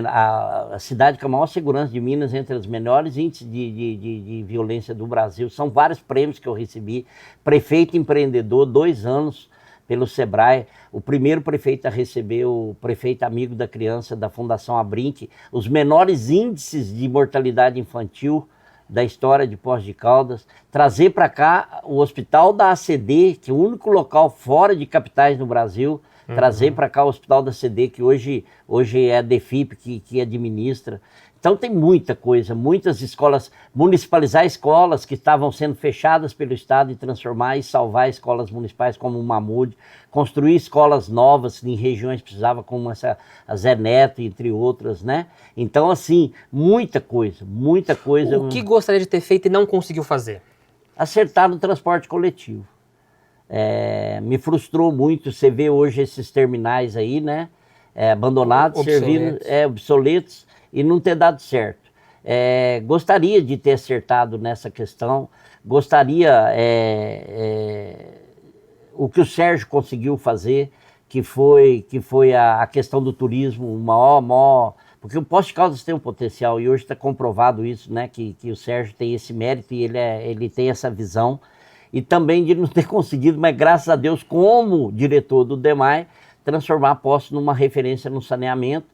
a cidade com a maior segurança de Minas, entre os menores índices de violência do Brasil. São vários prêmios que eu recebi. Prefeito empreendedor, 2 anos pelo Sebrae. O primeiro prefeito a receber, o prefeito amigo da criança da Fundação Abrinq. Os menores índices de mortalidade infantil da história de Poços de Caldas, trazer para cá o hospital da ACD, que é o único local fora de capitais no Brasil, trazer para cá o hospital da ACD, que hoje é a DEFIP que administra. Então tem muita coisa, muitas escolas, municipalizar escolas que estavam sendo fechadas pelo Estado e transformar e salvar escolas municipais como o Mamude, construir escolas novas em regiões que precisava, como a Zé Neto, entre outras, né? Então, assim, muita coisa, muita coisa. O que gostaria de ter feito e não conseguiu fazer? Acertar no transporte coletivo. Me frustrou muito, você vê hoje esses terminais aí, né? Abandonados, servindo, obsoletos, e não ter dado certo. Gostaria de ter acertado nessa questão, gostaria o que o Sérgio conseguiu fazer, que foi a questão do turismo, o maior, porque o Poços de Caldas tem um potencial, e hoje está comprovado isso, né, que o Sérgio tem esse mérito e ele tem essa visão, e também de não ter conseguido, mas graças a Deus, como diretor do DEMAI, transformar Poços numa referência no saneamento,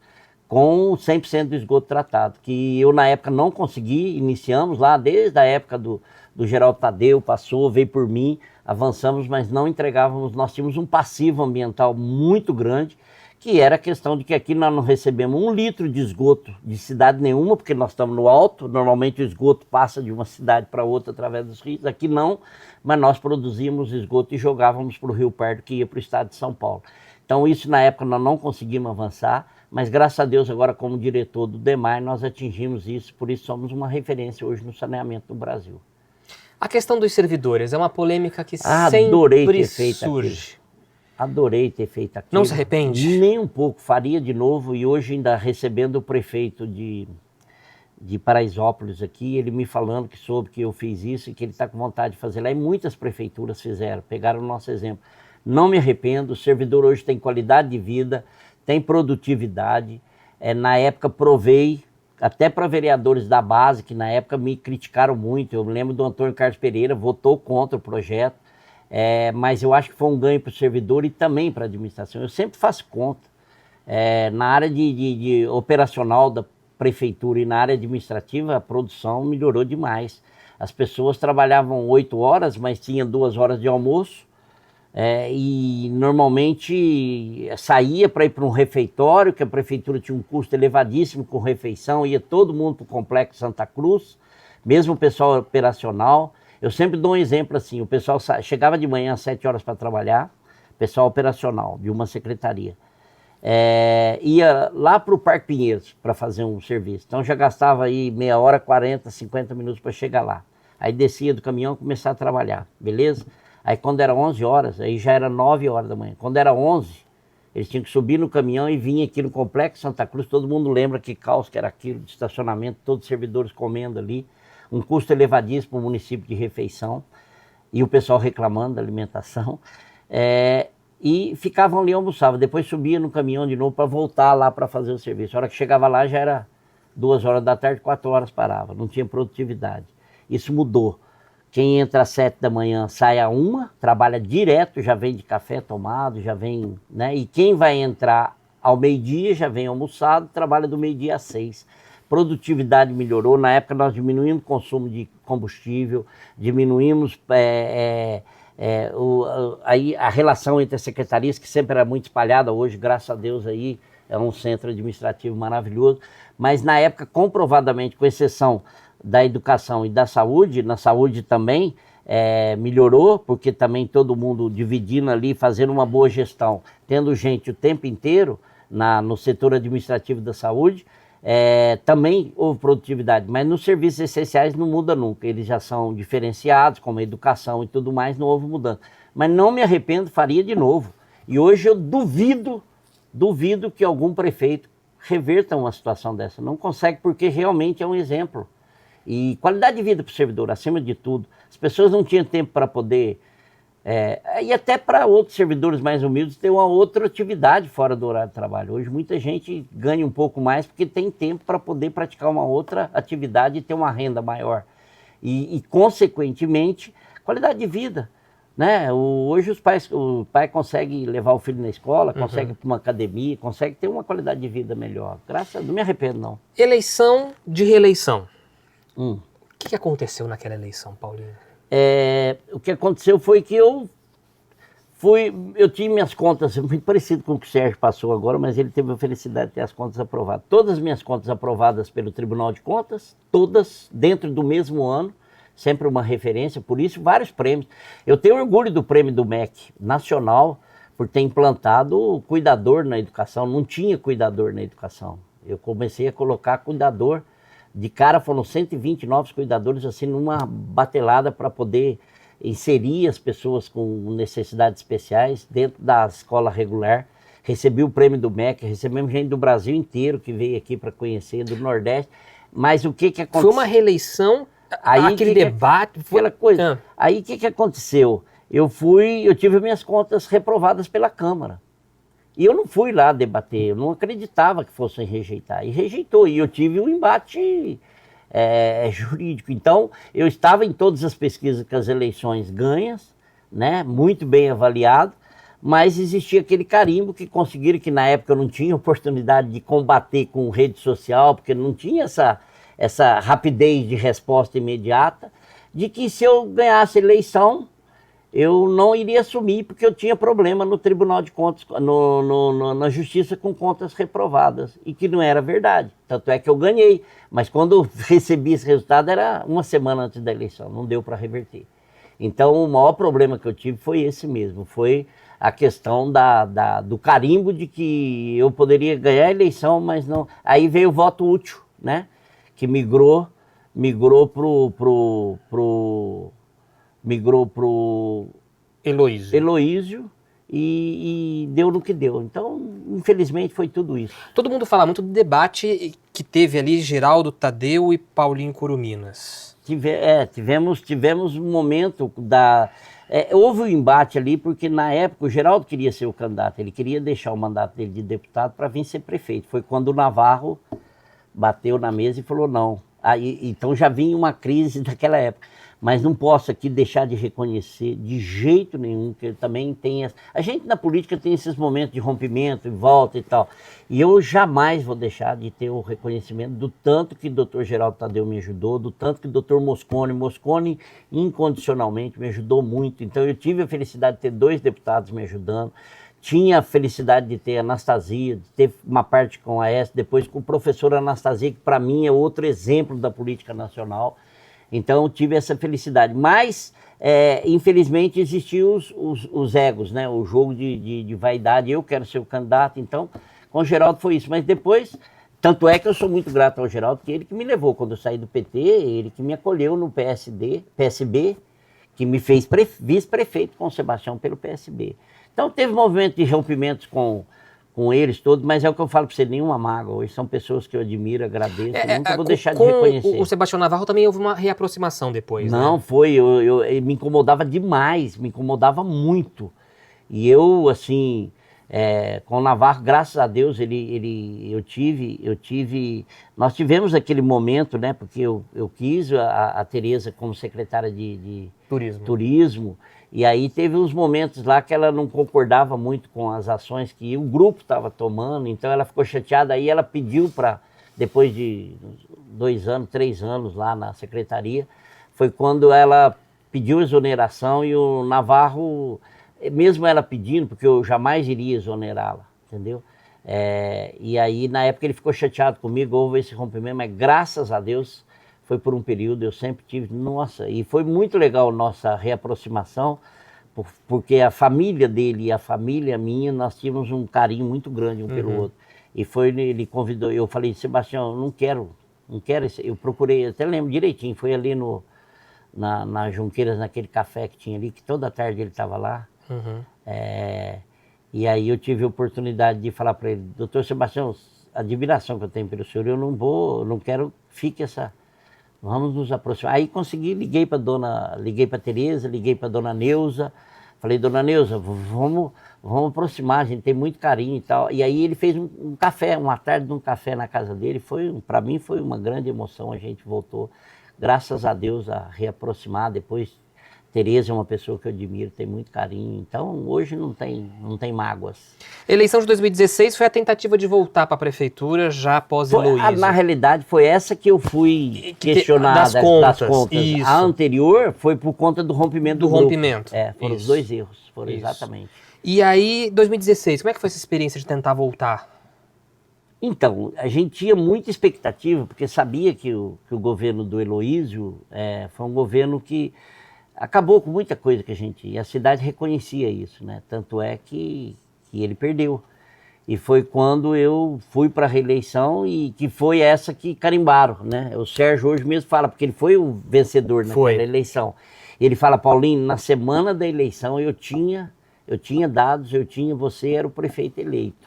com 100% do esgoto tratado, que eu na época não consegui, iniciamos lá desde a época do Geraldo Tadeu, passou, veio por mim, avançamos, mas não entregávamos, nós tínhamos um passivo ambiental muito grande, que era a questão de que aqui nós não recebemos 1 litro de esgoto de cidade nenhuma, porque nós estamos no alto, normalmente o esgoto passa de uma cidade para outra através dos rios, aqui não, mas nós produzíamos esgoto e jogávamos para o Rio Pardo, que ia para o estado de São Paulo. Então isso na época nós não conseguimos avançar, mas graças a Deus agora como diretor do DEMAI nós atingimos isso, por isso somos uma referência hoje no saneamento do Brasil. A questão dos servidores é uma polêmica que Adorei sempre ter feito surge. Adorei ter feito aquilo. Não se arrepende? Nem um pouco, faria de novo, e hoje ainda recebendo o prefeito de Paraisópolis aqui, ele me falando que soube que eu fiz isso e que ele está com vontade de fazer lá, e muitas prefeituras fizeram, pegaram o nosso exemplo. Não me arrependo, o servidor hoje tem qualidade de vida, tem produtividade. Na época provei, até para vereadores da base, que na época me criticaram muito. Eu me lembro do Antônio Carlos Pereira, votou contra o projeto, mas eu acho que foi um ganho para o servidor e também para a administração. Eu sempre faço conta. Na área de operacional da prefeitura e na área administrativa, a produção melhorou demais. As pessoas trabalhavam 8 horas, mas tinha 2 horas de almoço. E normalmente saía para ir para um refeitório, que a prefeitura tinha um custo elevadíssimo com refeição, ia todo mundo para o Complexo Santa Cruz, mesmo o pessoal operacional. Eu sempre dou um exemplo assim, o pessoal chegava de manhã às 7 horas para trabalhar, pessoal operacional de uma secretaria, ia lá para o Parque Pinheiros para fazer um serviço, então já gastava aí meia hora, 40, 50 minutos para chegar lá. Aí descia do caminhão e começava a trabalhar, beleza? Aí quando era 11 horas, aí já era 9 horas da manhã. Quando era 11, eles tinham que subir no caminhão e vir aqui no Complexo Santa Cruz. Todo mundo lembra que caos que era aquilo de estacionamento, todos os servidores comendo ali. Um custo elevadíssimo para o município de refeição. E o pessoal reclamando da alimentação. E ficavam ali e almoçavam. Depois subia no caminhão de novo para voltar lá para fazer o serviço. A hora que chegava lá já era 2 horas da tarde, 4 horas parava. Não tinha produtividade. Isso mudou. Quem entra às 7 da manhã sai à 1, trabalha direto, já vem de café tomado, já vem, né? E quem vai entrar ao meio-dia já vem almoçado, trabalha do meio-dia às 6. Produtividade melhorou, na época nós diminuímos o consumo de combustível, diminuímos aí a relação entre as secretarias, que sempre era muito espalhada, hoje, graças a Deus, aí é um centro administrativo maravilhoso, mas na época, comprovadamente, com exceção da educação e da saúde, na saúde também melhorou, porque também todo mundo dividindo ali, fazendo uma boa gestão, tendo gente o tempo inteiro no setor administrativo da saúde, também houve produtividade, mas nos serviços essenciais não muda nunca, eles já são diferenciados, como a educação e tudo mais, não houve mudança. Mas não me arrependo, faria de novo. E hoje eu duvido que algum prefeito reverta uma situação dessa, não consegue, porque realmente é um exemplo. E qualidade de vida para o servidor, acima de tudo. As pessoas não tinham tempo para poder, e até para outros servidores mais humildes, ter uma outra atividade fora do horário de trabalho. Hoje muita gente ganha um pouco mais porque tem tempo para poder praticar uma outra atividade e ter uma renda maior. E consequentemente, qualidade de vida. Né? Hoje o pai consegue levar o filho na escola, consegue ir para uma academia, consegue ter uma qualidade de vida melhor. Graças a Deus, não me arrependo não. Eleição de reeleição. O que aconteceu naquela eleição, Paulinho? O que aconteceu foi que eu tinha minhas contas, muito parecido com o que o Sérgio passou agora, mas ele teve a felicidade de ter as contas aprovadas. Todas as minhas contas aprovadas pelo Tribunal de Contas, todas dentro do mesmo ano, sempre uma referência, por isso vários prêmios. Eu tenho orgulho do prêmio do MEC nacional, por ter implantado o cuidador na educação. Não tinha cuidador na educação. Eu comecei a colocar cuidador, de cara foram 120 novos cuidadores, assim, numa batelada para poder inserir as pessoas com necessidades especiais dentro da escola regular. Recebi o prêmio do MEC, recebemos gente do Brasil inteiro que veio aqui para conhecer, do Nordeste. Mas o que aconteceu? Foi uma reeleição, aquele debate... Aquela coisa. Aí o que aconteceu? Eu tive minhas contas reprovadas pela Câmara. E eu não fui lá debater, eu não acreditava que fossem rejeitar. E rejeitou, e eu tive um embate jurídico. Então, eu estava em todas as pesquisas com as eleições ganhas, né, muito bem avaliado, mas existia aquele carimbo que conseguiram, que na época eu não tinha oportunidade de combater com rede social, porque não tinha essa rapidez de resposta imediata, de que se eu ganhasse eleição, eu não iria assumir, porque eu tinha problema no Tribunal de Contas, na Justiça com contas reprovadas, e que não era verdade. Tanto é que eu ganhei, mas quando eu recebi esse resultado era uma semana antes da eleição, não deu para reverter. Então o maior problema que eu tive foi esse mesmo, foi a questão do carimbo de que eu poderia ganhar a eleição, mas não... Aí veio o voto útil, né? Que migrou pro Heloísio e deu no que deu. Então, infelizmente, foi tudo isso. Todo mundo fala muito do debate que teve ali Geraldo Tadeu e Paulinho Curuminas. Tivemos um momento houve um embate ali, porque na época o Geraldo queria ser o candidato, ele queria deixar o mandato dele de deputado para vir ser prefeito. Foi quando o Navarro bateu na mesa e falou não. Então já vinha uma crise daquela época. Mas não posso aqui deixar de reconhecer de jeito nenhum, que ele também tem... A gente na política tem esses momentos de rompimento e volta e tal. E eu jamais vou deixar de ter o reconhecimento do tanto que o doutor Geraldo Tadeu me ajudou, do tanto que o doutor Mosconi incondicionalmente me ajudou muito. Então eu tive a felicidade de ter 2 deputados me ajudando. Tinha a felicidade de ter a Anastasia, de ter uma parte com a Aécio, depois com o professor Anastasia, que para mim é outro exemplo da política nacional. Então tive essa felicidade, mas infelizmente existiam os egos, né? O jogo de vaidade, eu quero ser o candidato, então com o Geraldo foi isso, mas depois, tanto é que eu sou muito grato ao Geraldo, que ele que me levou quando eu saí do PT, ele que me acolheu no PSB, que me fez vice-prefeito com o Sebastião pelo PSB. Então teve movimento de rompimentos com eles todos, mas é o que eu falo para você, nenhuma mágoa. Hoje são pessoas que eu admiro, agradeço, nunca vou deixar de reconhecer. O Sebastião Navarro também houve uma reaproximação depois, Não, né? foi, ele me incomodava demais, me incomodava muito. E eu, assim, com o Navarro, graças a Deus, nós tivemos aquele momento, né, porque eu quis a Tereza como secretária de turismo. E aí teve uns momentos lá que ela não concordava muito com as ações que o grupo estava tomando, então ela ficou chateada, aí ela pediu para, depois de 2 anos, 3 anos lá na secretaria, foi quando ela pediu exoneração e o Navarro, mesmo ela pedindo, porque eu jamais iria exonerá-la, entendeu? E aí na época ele ficou chateado comigo, houve esse rompimento, mas graças a Deus foi por um período, eu sempre tive, nossa, e foi muito legal nossa reaproximação, porque a família dele e a família minha, nós tínhamos um carinho muito grande um pelo outro. E ele convidou, eu falei, Sebastião, eu não quero eu procurei, até lembro direitinho, foi ali na Junqueiras, naquele café que tinha ali, que toda tarde ele estava lá. E aí eu tive a oportunidade de falar para ele, doutor Sebastião, a admiração que eu tenho pelo senhor, eu não quero, fique vamos nos aproximar. Aí consegui, liguei para Tereza, liguei para dona Neuza, falei, dona Neuza, vamos aproximar, a gente tem muito carinho e tal. E aí ele fez um café, uma tarde de um café na casa dele, para mim foi uma grande emoção, a gente voltou, graças a Deus, a reaproximar, depois Tereza é uma pessoa que eu admiro, tem muito carinho. Então, hoje não tem mágoas. A eleição de 2016 foi a tentativa de voltar para a prefeitura já após Heloísio. Na realidade, foi essa que eu fui questionada das contas. Isso. A anterior foi por conta do rompimento do grupo. rompimento. Foram os dois erros. Foram exatamente. E aí, 2016, como é que foi essa experiência de tentar voltar? Então, a gente tinha muita expectativa, porque sabia que o governo do Heloísio foi um governo que acabou com muita coisa que a gente... E a cidade reconhecia isso, né? Tanto é que ele perdeu. E foi quando eu fui para a reeleição e que foi essa que carimbaram, né? O Sérgio hoje mesmo fala, porque ele foi o vencedor naquela eleição. Ele fala, Paulinho, na semana da eleição eu tinha dados, você era o prefeito eleito.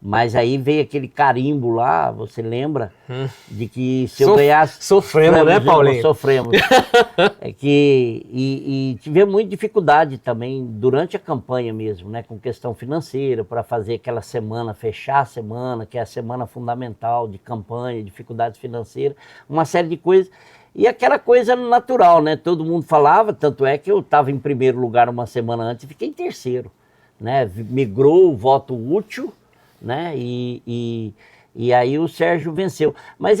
Mas aí veio aquele carimbo lá, você lembra? De que se eu ganhasse... Sofremos, né, Paulinho? Sofremos. E tivemos muita dificuldade também durante a campanha mesmo, né? Com questão financeira, para fazer aquela semana, fechar a semana, que é a semana fundamental de campanha, dificuldades financeiras, uma série de coisas. E aquela coisa natural, né? Todo mundo falava, tanto é que eu estava em primeiro lugar uma semana antes e fiquei em terceiro, né? Migrou o voto útil, né? E aí o Sérgio venceu. Mas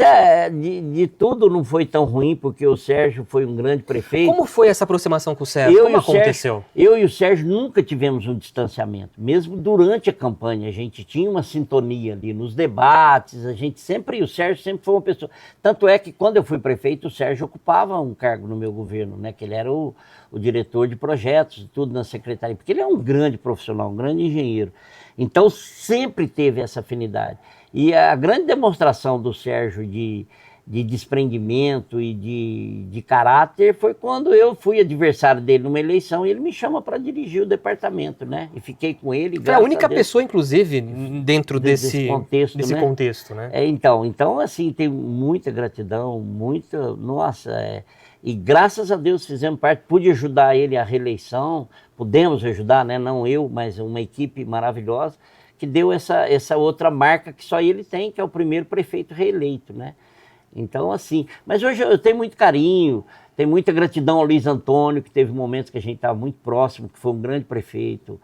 de tudo não foi tão ruim, porque o Sérgio foi um grande prefeito. Como foi essa aproximação com o Sérgio? Como aconteceu? Eu e o Sérgio nunca tivemos um distanciamento. Mesmo durante a campanha, a gente tinha uma sintonia ali nos debates, o Sérgio sempre foi uma pessoa... Tanto é que quando eu fui prefeito, o Sérgio ocupava um cargo no meu governo, né? Que ele era o diretor de projetos, tudo na secretaria, porque ele é um grande profissional, um grande engenheiro. Então sempre teve essa afinidade. E a grande demonstração do Sérgio de desprendimento e de caráter foi quando eu fui adversário dele numa eleição e ele me chama para dirigir o departamento, né? E fiquei com ele. Foi a única pessoa, inclusive, dentro desse contexto, né? Então, assim, tenho muita gratidão, e graças a Deus fizemos parte, pude ajudar ele à reeleição, pudemos ajudar, né? Não eu, mas uma equipe maravilhosa, que deu essa outra marca que só ele tem, que é o primeiro prefeito reeleito, né? Então, assim, mas hoje eu tenho muito carinho, tenho muita gratidão ao Luiz Antônio, que teve momentos que a gente estava muito próximo, que foi um grande prefeito.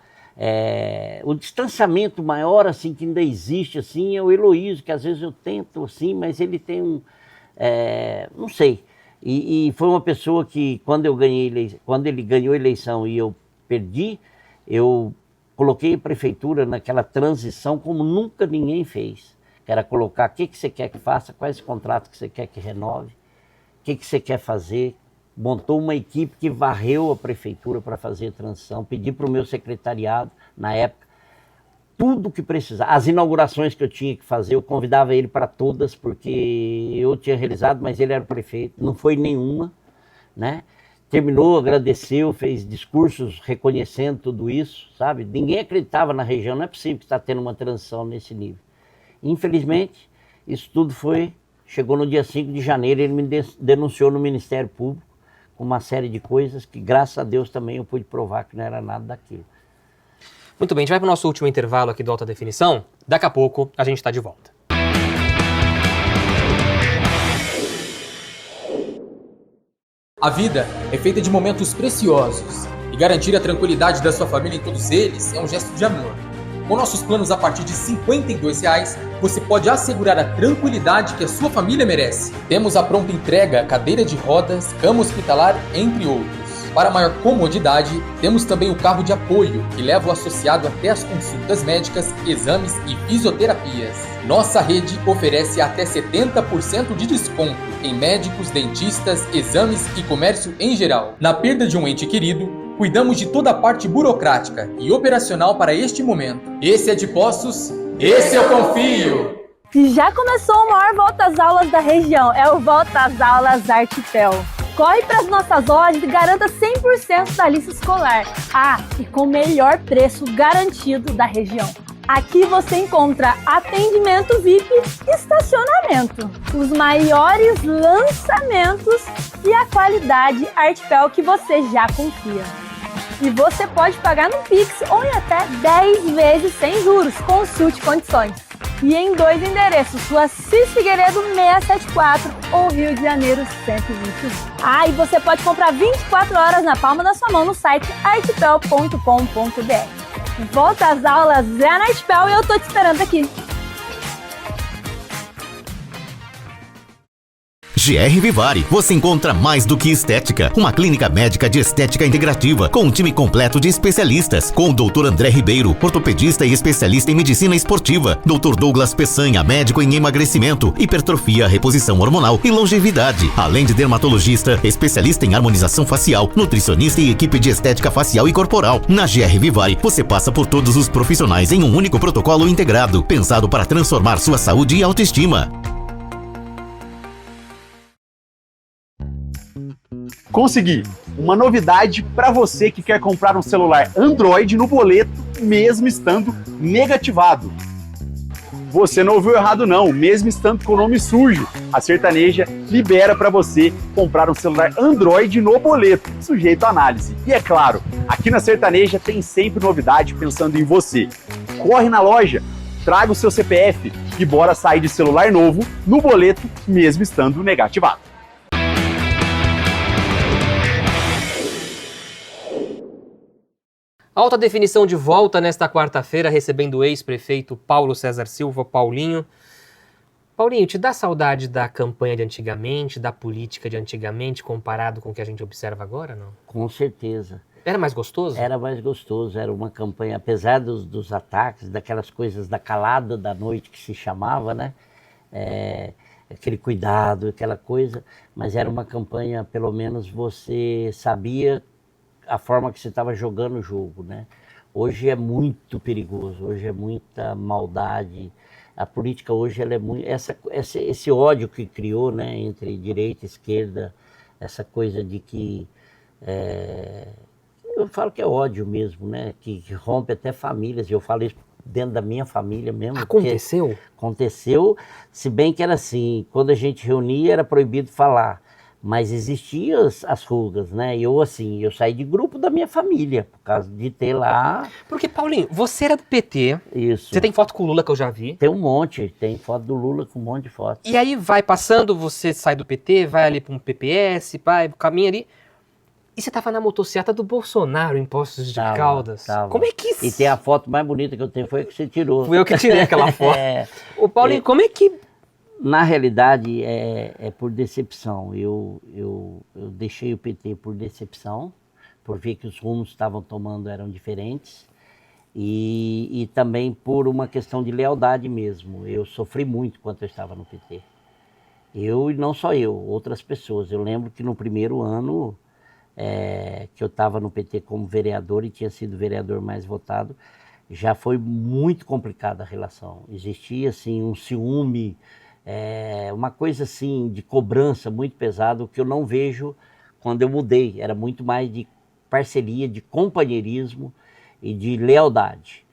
O distanciamento maior, assim, que ainda existe, assim, é o Heloísio, que às vezes eu tento, assim, mas ele tem não sei. E foi uma pessoa que, quando ele ganhou a eleição e eu perdi, eu coloquei a prefeitura naquela transição como nunca ninguém fez. Que era colocar o que você quer que faça, quais contratos que você quer que renove, o que você quer fazer. Montou uma equipe que varreu a prefeitura para fazer a transição, pedi para o meu secretariado, na época, tudo que precisava. As inaugurações que eu tinha que fazer, eu convidava ele para todas, porque eu tinha realizado, mas ele era o prefeito, não foi nenhuma, né? Terminou, agradeceu, fez discursos reconhecendo tudo isso, sabe? Ninguém acreditava na região, não é possível que está tendo uma transição nesse nível. Infelizmente, isso tudo chegou no dia 5 de janeiro, ele me denunciou no Ministério Público com uma série de coisas que, graças a Deus, também eu pude provar que não era nada daquilo. Muito bem, a gente vai para o nosso último intervalo aqui do Alta Definição. Daqui a pouco a gente está de volta. A vida é feita de momentos preciosos e garantir a tranquilidade da sua família em todos eles é um gesto de amor. Com nossos planos a partir de R$ 52,00, você pode assegurar a tranquilidade que a sua família merece. Temos a pronta entrega, cadeira de rodas, cama hospitalar, entre outros. Para maior comodidade, temos também o carro de apoio, que leva o associado até as consultas médicas, exames e fisioterapias. Nossa rede oferece até 70% de desconto em médicos, dentistas, exames e comércio em geral. Na perda de um ente querido, cuidamos de toda a parte burocrática e operacional para este momento. Esse é de Poços, esse eu confio! Já começou o maior Volta às Aulas da região, é o Volta às Aulas Artipel. Corre para as nossas lojas e garanta 100% da lista escolar. E com o melhor preço garantido da região. Aqui você encontra atendimento VIP e estacionamento. Os maiores lançamentos e a qualidade Artipel que você já confia. E você pode pagar no Pix ou em até 10 vezes sem juros. Consulte condições. e em 2 endereços, Rua Assis Figueiredo 674 ou Rio de Janeiro 121. E você pode comprar 24 horas na palma da sua mão no site artipel.com.br. Volta às aulas, é na Artipel e eu tô te esperando aqui. GR Vivari, você encontra mais do que estética. Uma clínica médica de estética integrativa, com um time completo de especialistas, com o Dr. André Ribeiro, ortopedista e especialista em medicina esportiva, Dr. Douglas Peçanha, médico em emagrecimento, hipertrofia, reposição hormonal e longevidade, além de dermatologista, especialista em harmonização facial, nutricionista e equipe de estética facial e corporal. Na GR Vivari, você passa por todos os profissionais em um único protocolo integrado, pensado para transformar sua saúde e autoestima. Consegui! Uma novidade para você que quer comprar um celular Android no boleto, mesmo estando negativado. Você não ouviu errado não, mesmo estando com o nome sujo, a Sertaneja libera para você comprar um celular Android no boleto, sujeito à análise. E é claro, aqui na Sertaneja tem sempre novidade pensando em você. Corre na loja, traga o seu CPF e bora sair de celular novo no boleto, mesmo estando negativado. Alta Definição de volta nesta quarta-feira, recebendo o ex-prefeito Paulo César Silva. Paulinho, te dá saudade da campanha de antigamente, da política de antigamente, comparado com o que a gente observa agora, não? Com certeza. Era mais gostoso? Era mais gostoso, era uma campanha, apesar dos ataques, daquelas coisas da calada da noite que se chamava, né? Aquele cuidado, aquela coisa, mas era uma campanha, pelo menos você sabia a forma que você estava jogando o jogo, né? Hoje é muito perigoso, hoje é muita maldade. A política hoje ela é muito... Esse ódio que criou, né, entre direita e esquerda, essa coisa de que... eu falo que é ódio mesmo, né? Que rompe até famílias, eu falo isso dentro da minha família mesmo. Aconteceu? Aconteceu, se bem que era assim, quando a gente reunia era proibido falar. Mas existiam as rugas, né? Eu saí de grupo da minha família, por causa de ter lá... Porque, Paulinho, você era do PT. Isso. Você tem foto com o Lula que eu já vi. Tem um monte, tem foto do Lula com um monte de foto. E aí vai passando, você sai do PT, vai ali para um PPS, vai, caminha ali. E você tava na motocicleta do Bolsonaro em Poços de Caldas. Tava. Como é que isso? E tem a foto mais bonita que eu tenho, foi a que você tirou. Fui eu que tirei aquela foto. Ô, Paulinho, como é que... Na realidade, é por decepção. Eu deixei o PT por decepção, por ver que os rumos que estavam tomando eram diferentes, e também por uma questão de lealdade mesmo. Eu sofri muito quando eu estava no PT. Eu, e não só eu, outras pessoas. Eu lembro que no primeiro ano que eu estava no PT como vereador e tinha sido o vereador mais votado, já foi muito complicada a relação. Existia assim, um ciúme, uma coisa assim de cobrança muito pesada, o que eu não vejo quando eu mudei. Era muito mais de parceria, de companheirismo e de lealdade.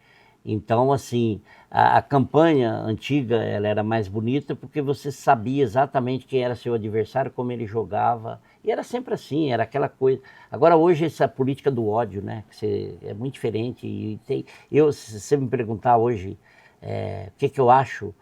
Então, assim, a campanha antiga ela era mais bonita porque você sabia exatamente quem era seu adversário, como ele jogava. E era sempre assim, era aquela coisa. Agora, hoje, essa política do ódio, né, é muito diferente. E se você me perguntar hoje o que eu acho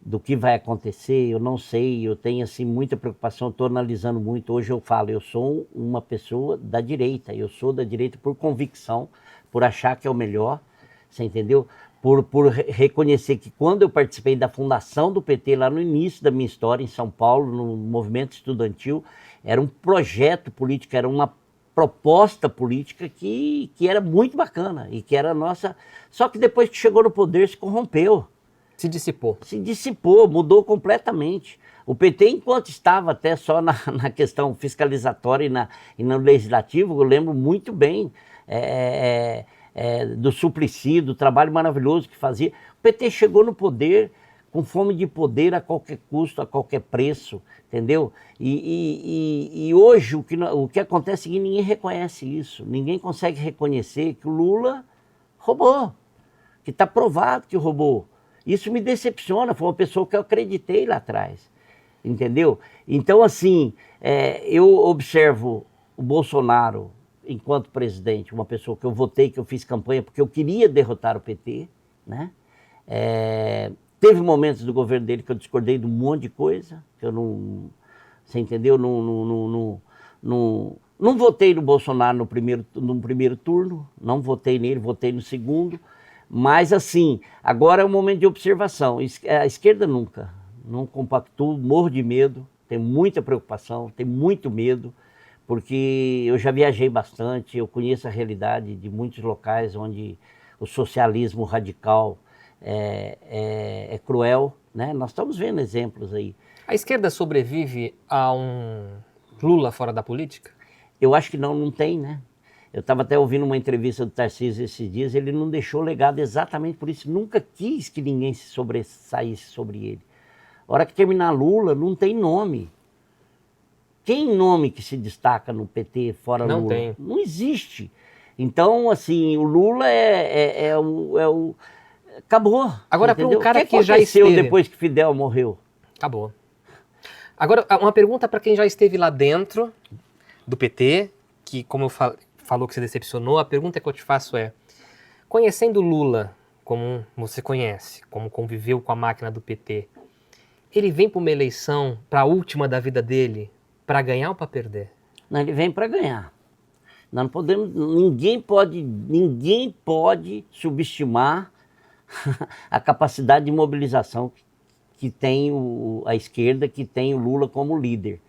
do que vai acontecer, eu não sei, eu tenho assim muita preocupação, estou analisando muito. Hoje eu falo, eu sou uma pessoa da direita, eu sou da direita por convicção, por achar que é o melhor, você entendeu? Por reconhecer que quando eu participei da fundação do PT, lá no início da minha história em São Paulo, no movimento estudantil, era um projeto político, era uma proposta política que era muito bacana e que era nossa. Só que depois que chegou no poder se corrompeu. Se dissipou. Se dissipou, mudou completamente. O PT, enquanto estava até só na questão fiscalizatória e no legislativo, eu lembro muito bem do Suplicy, do trabalho maravilhoso que fazia. O PT chegou no poder com fome de poder a qualquer custo, a qualquer preço, entendeu? E hoje o que acontece é que ninguém reconhece isso. Ninguém consegue reconhecer que o Lula roubou, que está provado que roubou. Isso me decepciona, foi uma pessoa que eu acreditei lá atrás, entendeu? Então, assim, eu observo o Bolsonaro enquanto presidente, uma pessoa que eu votei, que eu fiz campanha porque eu queria derrotar o PT, né? Teve momentos do governo dele que eu discordei de um monte de coisa, que eu não... Você entendeu? Não votei no Bolsonaro no primeiro turno, não votei nele, votei no segundo. Mas, assim, agora é um momento de observação. A esquerda nunca, não compactou, morro de medo, tenho muita preocupação, tenho muito medo, porque eu já viajei bastante, eu conheço a realidade de muitos locais onde o socialismo radical é cruel, né? Nós estamos vendo exemplos aí. A esquerda sobrevive a um Lula fora da política? Eu acho que não tem, né? Eu estava até ouvindo uma entrevista do Tarcísio esses dias, ele não deixou legado exatamente por isso, nunca quis que ninguém se sobressaísse sobre ele. A hora que terminar Lula, não tem nome. Tem nome que se destaca no PT fora Lula? Não tem. Não existe. Então, assim, o Lula acabou. Agora, para um cara o que já esteve... depois que Fidel morreu? Acabou. Agora, uma pergunta para quem já esteve lá dentro do PT, que, como eu falou que se decepcionou, a pergunta que eu te faço é, conhecendo Lula, como você conhece, como conviveu com a máquina do PT, ele vem para uma eleição, para a última da vida dele, para ganhar ou para perder? Não, ele vem para ganhar. Nós não podemos, ninguém pode subestimar a capacidade de mobilização que tem a esquerda, que tem o Lula como líder,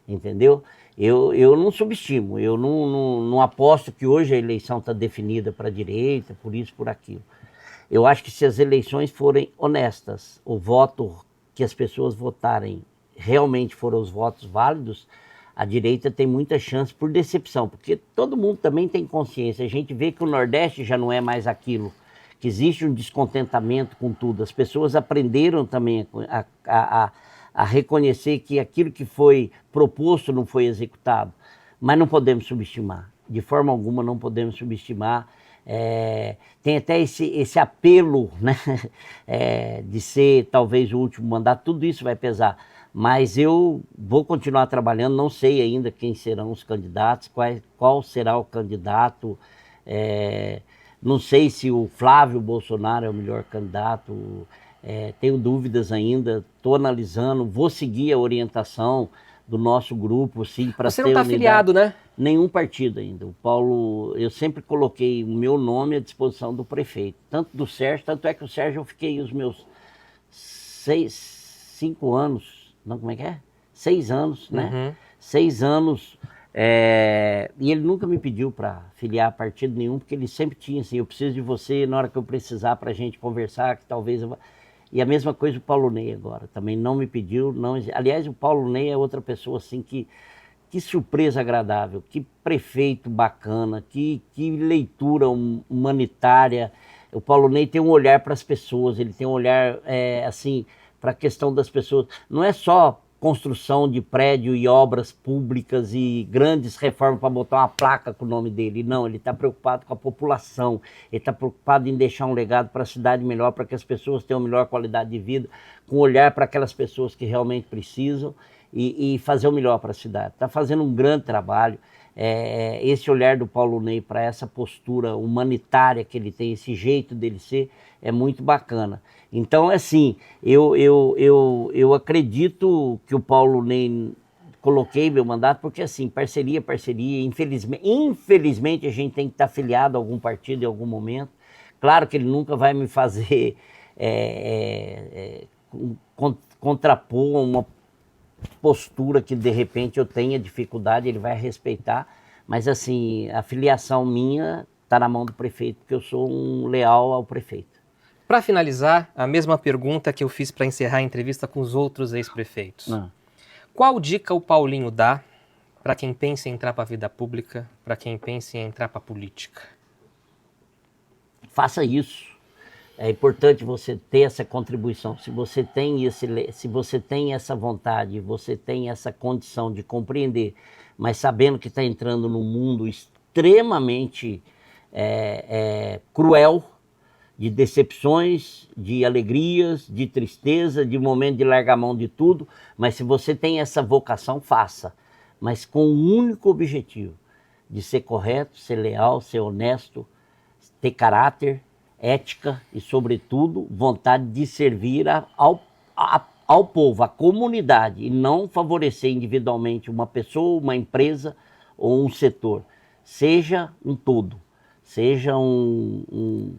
entendeu? Eu não subestimo, eu não aposto que hoje a eleição está definida para a direita, por isso, por aquilo. Eu acho que se as eleições forem honestas, o voto que as pessoas votarem realmente foram os votos válidos, a direita tem muita chance por decepção, porque todo mundo também tem consciência. A gente vê que o Nordeste já não é mais aquilo, que existe um descontentamento com tudo. As pessoas aprenderam também a reconhecer que aquilo que foi proposto não foi executado, mas não podemos subestimar, de forma alguma não podemos subestimar. Tem até esse apelo, né, de ser talvez o último mandato, tudo isso vai pesar, mas eu vou continuar trabalhando, não sei ainda quem serão os candidatos, qual será o candidato, não sei se o Flávio Bolsonaro é o melhor candidato, tenho dúvidas ainda, estou analisando, vou seguir a orientação do nosso grupo, sim, para ter Você não está afiliado, né? Nenhum partido ainda. O Paulo, eu sempre coloquei o meu nome à disposição do prefeito, tanto do Sérgio, tanto é que o Sérgio eu fiquei os meus 6 anos, né? Uhum. 6 anos, e ele nunca me pediu para filiar a partido nenhum, porque ele sempre tinha assim, eu preciso de você na hora que eu precisar para a gente conversar, que talvez eu... E a mesma coisa o Paulo Ney agora, também não me pediu, aliás o Paulo Ney é outra pessoa assim que surpresa agradável, que prefeito bacana, que leitura humanitária. O Paulo Ney tem um olhar para as pessoas, ele tem um olhar assim, para a questão das pessoas, não é só construção de prédio e obras públicas e grandes reformas para botar uma placa com o nome dele. Não, ele está preocupado com a população, ele está preocupado em deixar um legado para a cidade melhor, para que as pessoas tenham melhor qualidade de vida, com olhar para aquelas pessoas que realmente precisam e fazer o melhor para a cidade. Está fazendo um grande trabalho. Esse olhar do Paulo Ney para essa postura humanitária que ele tem, esse jeito dele ser, é muito bacana. Então, assim, eu acredito que o Paulo Ney, coloquei meu mandato, porque assim, parceria, infelizmente a gente tem que estar afiliado a algum partido em algum momento. Claro que ele nunca vai me fazer contrapor uma postura que de repente eu tenha dificuldade, ele vai respeitar, mas assim, a filiação minha está na mão do prefeito, porque eu sou um leal ao prefeito. Para finalizar, a mesma pergunta que eu fiz para encerrar a entrevista com os outros ex-prefeitos. Qual dica o Paulinho dá para quem pensa em entrar para a vida pública, para quem pensa em entrar para a política? Faça isso. É importante você ter essa contribuição. Se você tem essa vontade, você tem essa condição de compreender, mas sabendo que está entrando num mundo extremamente cruel, de decepções, de alegrias, de tristeza, de momento de largar a mão de tudo, mas se você tem essa vocação, faça, mas com um único objetivo, de ser correto, ser leal, ser honesto, ter caráter, ética e, sobretudo, vontade de servir ao povo, à comunidade, e não favorecer individualmente uma pessoa, uma empresa ou um setor. Seja um todo, seja um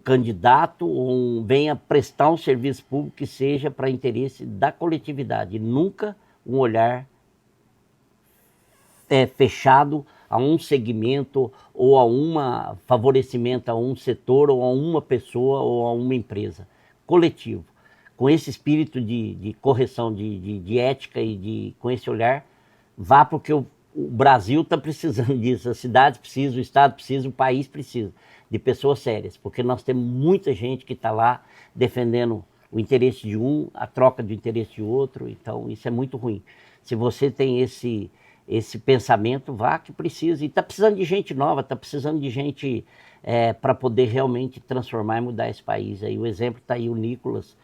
candidato ou venha prestar um serviço público que seja para interesse da coletividade, nunca um olhar fechado a um segmento ou a um favorecimento a um setor ou a uma pessoa ou a uma empresa. Coletivo. Com esse espírito de correção, de ética e com esse olhar, vá porque o Brasil está precisando disso, as cidades precisam, o Estado precisa, o país precisa de pessoas sérias, porque nós temos muita gente que está lá defendendo o interesse de um, a troca do interesse de outro, então isso é muito ruim. Se você tem esse pensamento, vá que precisa, e está precisando de gente nova, está precisando de gente para poder realmente transformar e mudar esse país. Aí o exemplo está aí o Nicolas,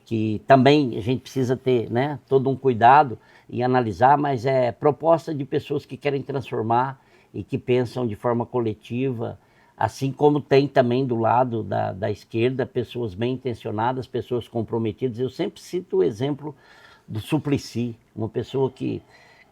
que também a gente precisa ter, né, todo um cuidado e analisar, mas é proposta de pessoas que querem transformar e que pensam de forma coletiva, assim como tem também do lado da esquerda pessoas bem intencionadas, pessoas comprometidas. Eu sempre cito o exemplo do Suplicy, uma pessoa que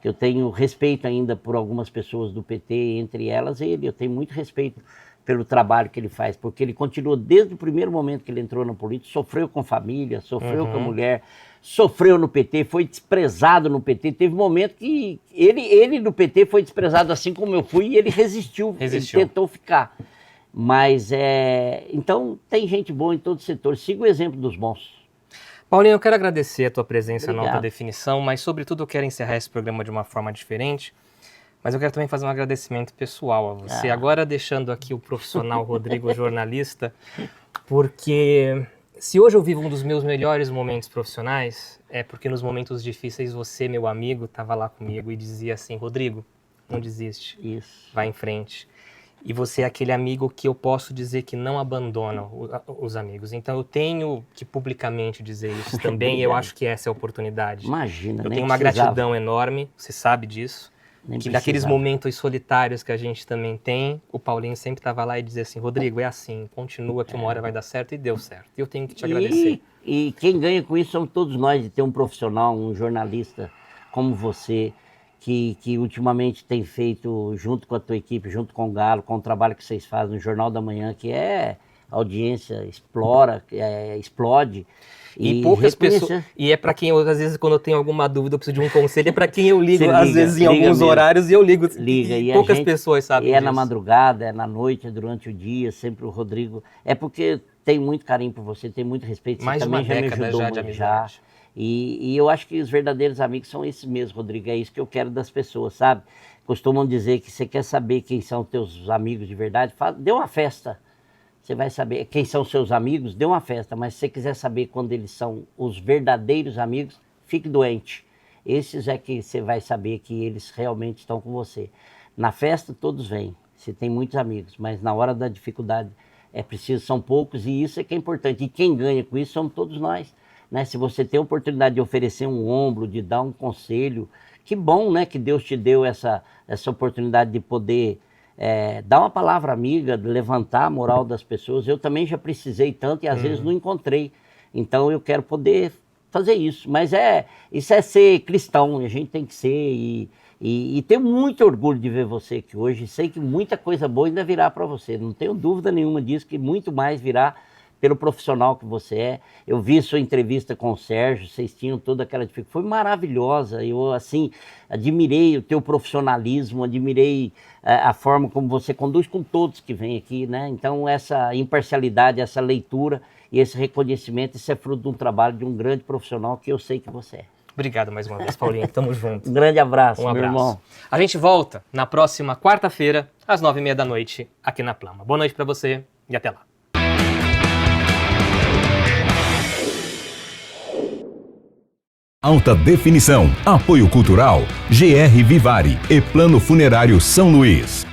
eu tenho respeito ainda por algumas pessoas do PT, entre elas ele, eu tenho muito respeito pelo trabalho que ele faz, porque ele continuou desde o primeiro momento que ele entrou na política, sofreu com família, sofreu com a mulher, sofreu no PT, foi desprezado no PT, teve momento que ele no PT foi desprezado assim como eu fui e ele resistiu. Ele tentou ficar. Mas, então, tem gente boa em todo o setor, siga o exemplo dos bons. Paulinho, eu quero agradecer a tua presença Obrigado. na Alta Definição, mas sobretudo eu quero encerrar esse programa de uma forma diferente, mas eu quero também fazer um agradecimento pessoal a você. Agora deixando aqui o profissional Rodrigo, jornalista, porque se hoje eu vivo um dos meus melhores momentos profissionais, é porque nos momentos difíceis você, meu amigo, estava lá comigo e dizia assim, Rodrigo, não desiste, Isso. vai em frente. E você é aquele amigo que eu posso dizer que não abandona os amigos. Então eu tenho que publicamente dizer isso também, e eu acho que essa é a oportunidade. Imagina, eu nem tenho uma precisava. gratidão enorme, você sabe disso. Nem Que naqueles precisava. momentos solitários que a gente também tem, o Paulinho sempre estava lá e dizia assim, Rodrigo, é assim, continua que uma hora vai dar certo, e deu certo. E eu tenho que te agradecer. E quem ganha com isso somos todos nós, de ter um profissional, um jornalista como você, que ultimamente tem feito, junto com a tua equipe, junto com o Galo, com o trabalho que vocês fazem no Jornal da Manhã, que a audiência explode. E poucas pessoas. E é para quem, às vezes, quando eu tenho alguma dúvida, eu preciso de um conselho, é para quem eu ligo, às vezes, em alguns mesmo. horários, e eu ligo. Liga. E poucas gente, pessoas sabem disso. É disso. na madrugada, é na noite, é durante o dia, sempre o Rodrigo. É porque tem muito carinho por você, tem muito respeito. Mais você de uma também já me década ajudou já de muito amizade. E eu acho que os verdadeiros amigos são esses mesmos, Rodrigo. É isso que eu quero das pessoas, sabe? Costumam dizer que você quer saber quem são teus amigos de verdade, dê uma festa. Você vai saber quem são seus amigos, dê uma festa. Mas se você quiser saber quando eles são os verdadeiros amigos, fique doente. Esses é que você vai saber que eles realmente estão com você. Na festa todos vêm, você tem muitos amigos, mas na hora da dificuldade é preciso, são poucos, e isso é que é importante. E quem ganha com isso somos todos nós. Né? Se você tem a oportunidade de oferecer um ombro, de dar um conselho, que bom, né, que Deus te deu essa oportunidade de poder dar uma palavra amiga, levantar a moral das pessoas. Eu também já precisei tanto e às vezes não encontrei. Então eu quero poder fazer isso. Mas isso é ser cristão, a gente tem que ser. E tenho muito orgulho de ver você aqui hoje. Sei que muita coisa boa ainda virá para você. Não tenho dúvida nenhuma disso, que muito mais virá pelo profissional que você é. Eu vi sua entrevista com o Sérgio, vocês tinham toda aquela dificuldade, foi maravilhosa. Eu, assim, admirei o teu profissionalismo, admirei a forma como você conduz com todos que vêm aqui, né? Então, essa imparcialidade, essa leitura e esse reconhecimento, isso é fruto de um trabalho de um grande profissional que eu sei que você é. Obrigado mais uma vez, Paulinho. Tamo junto. Um grande abraço, Um abraço. meu irmão. A gente volta na próxima quarta-feira, às 9h30 da noite, aqui na Plama. Boa noite para você e até lá. Alta Definição. Apoio Cultural. GR Vivari e Plano Funerário São Luís.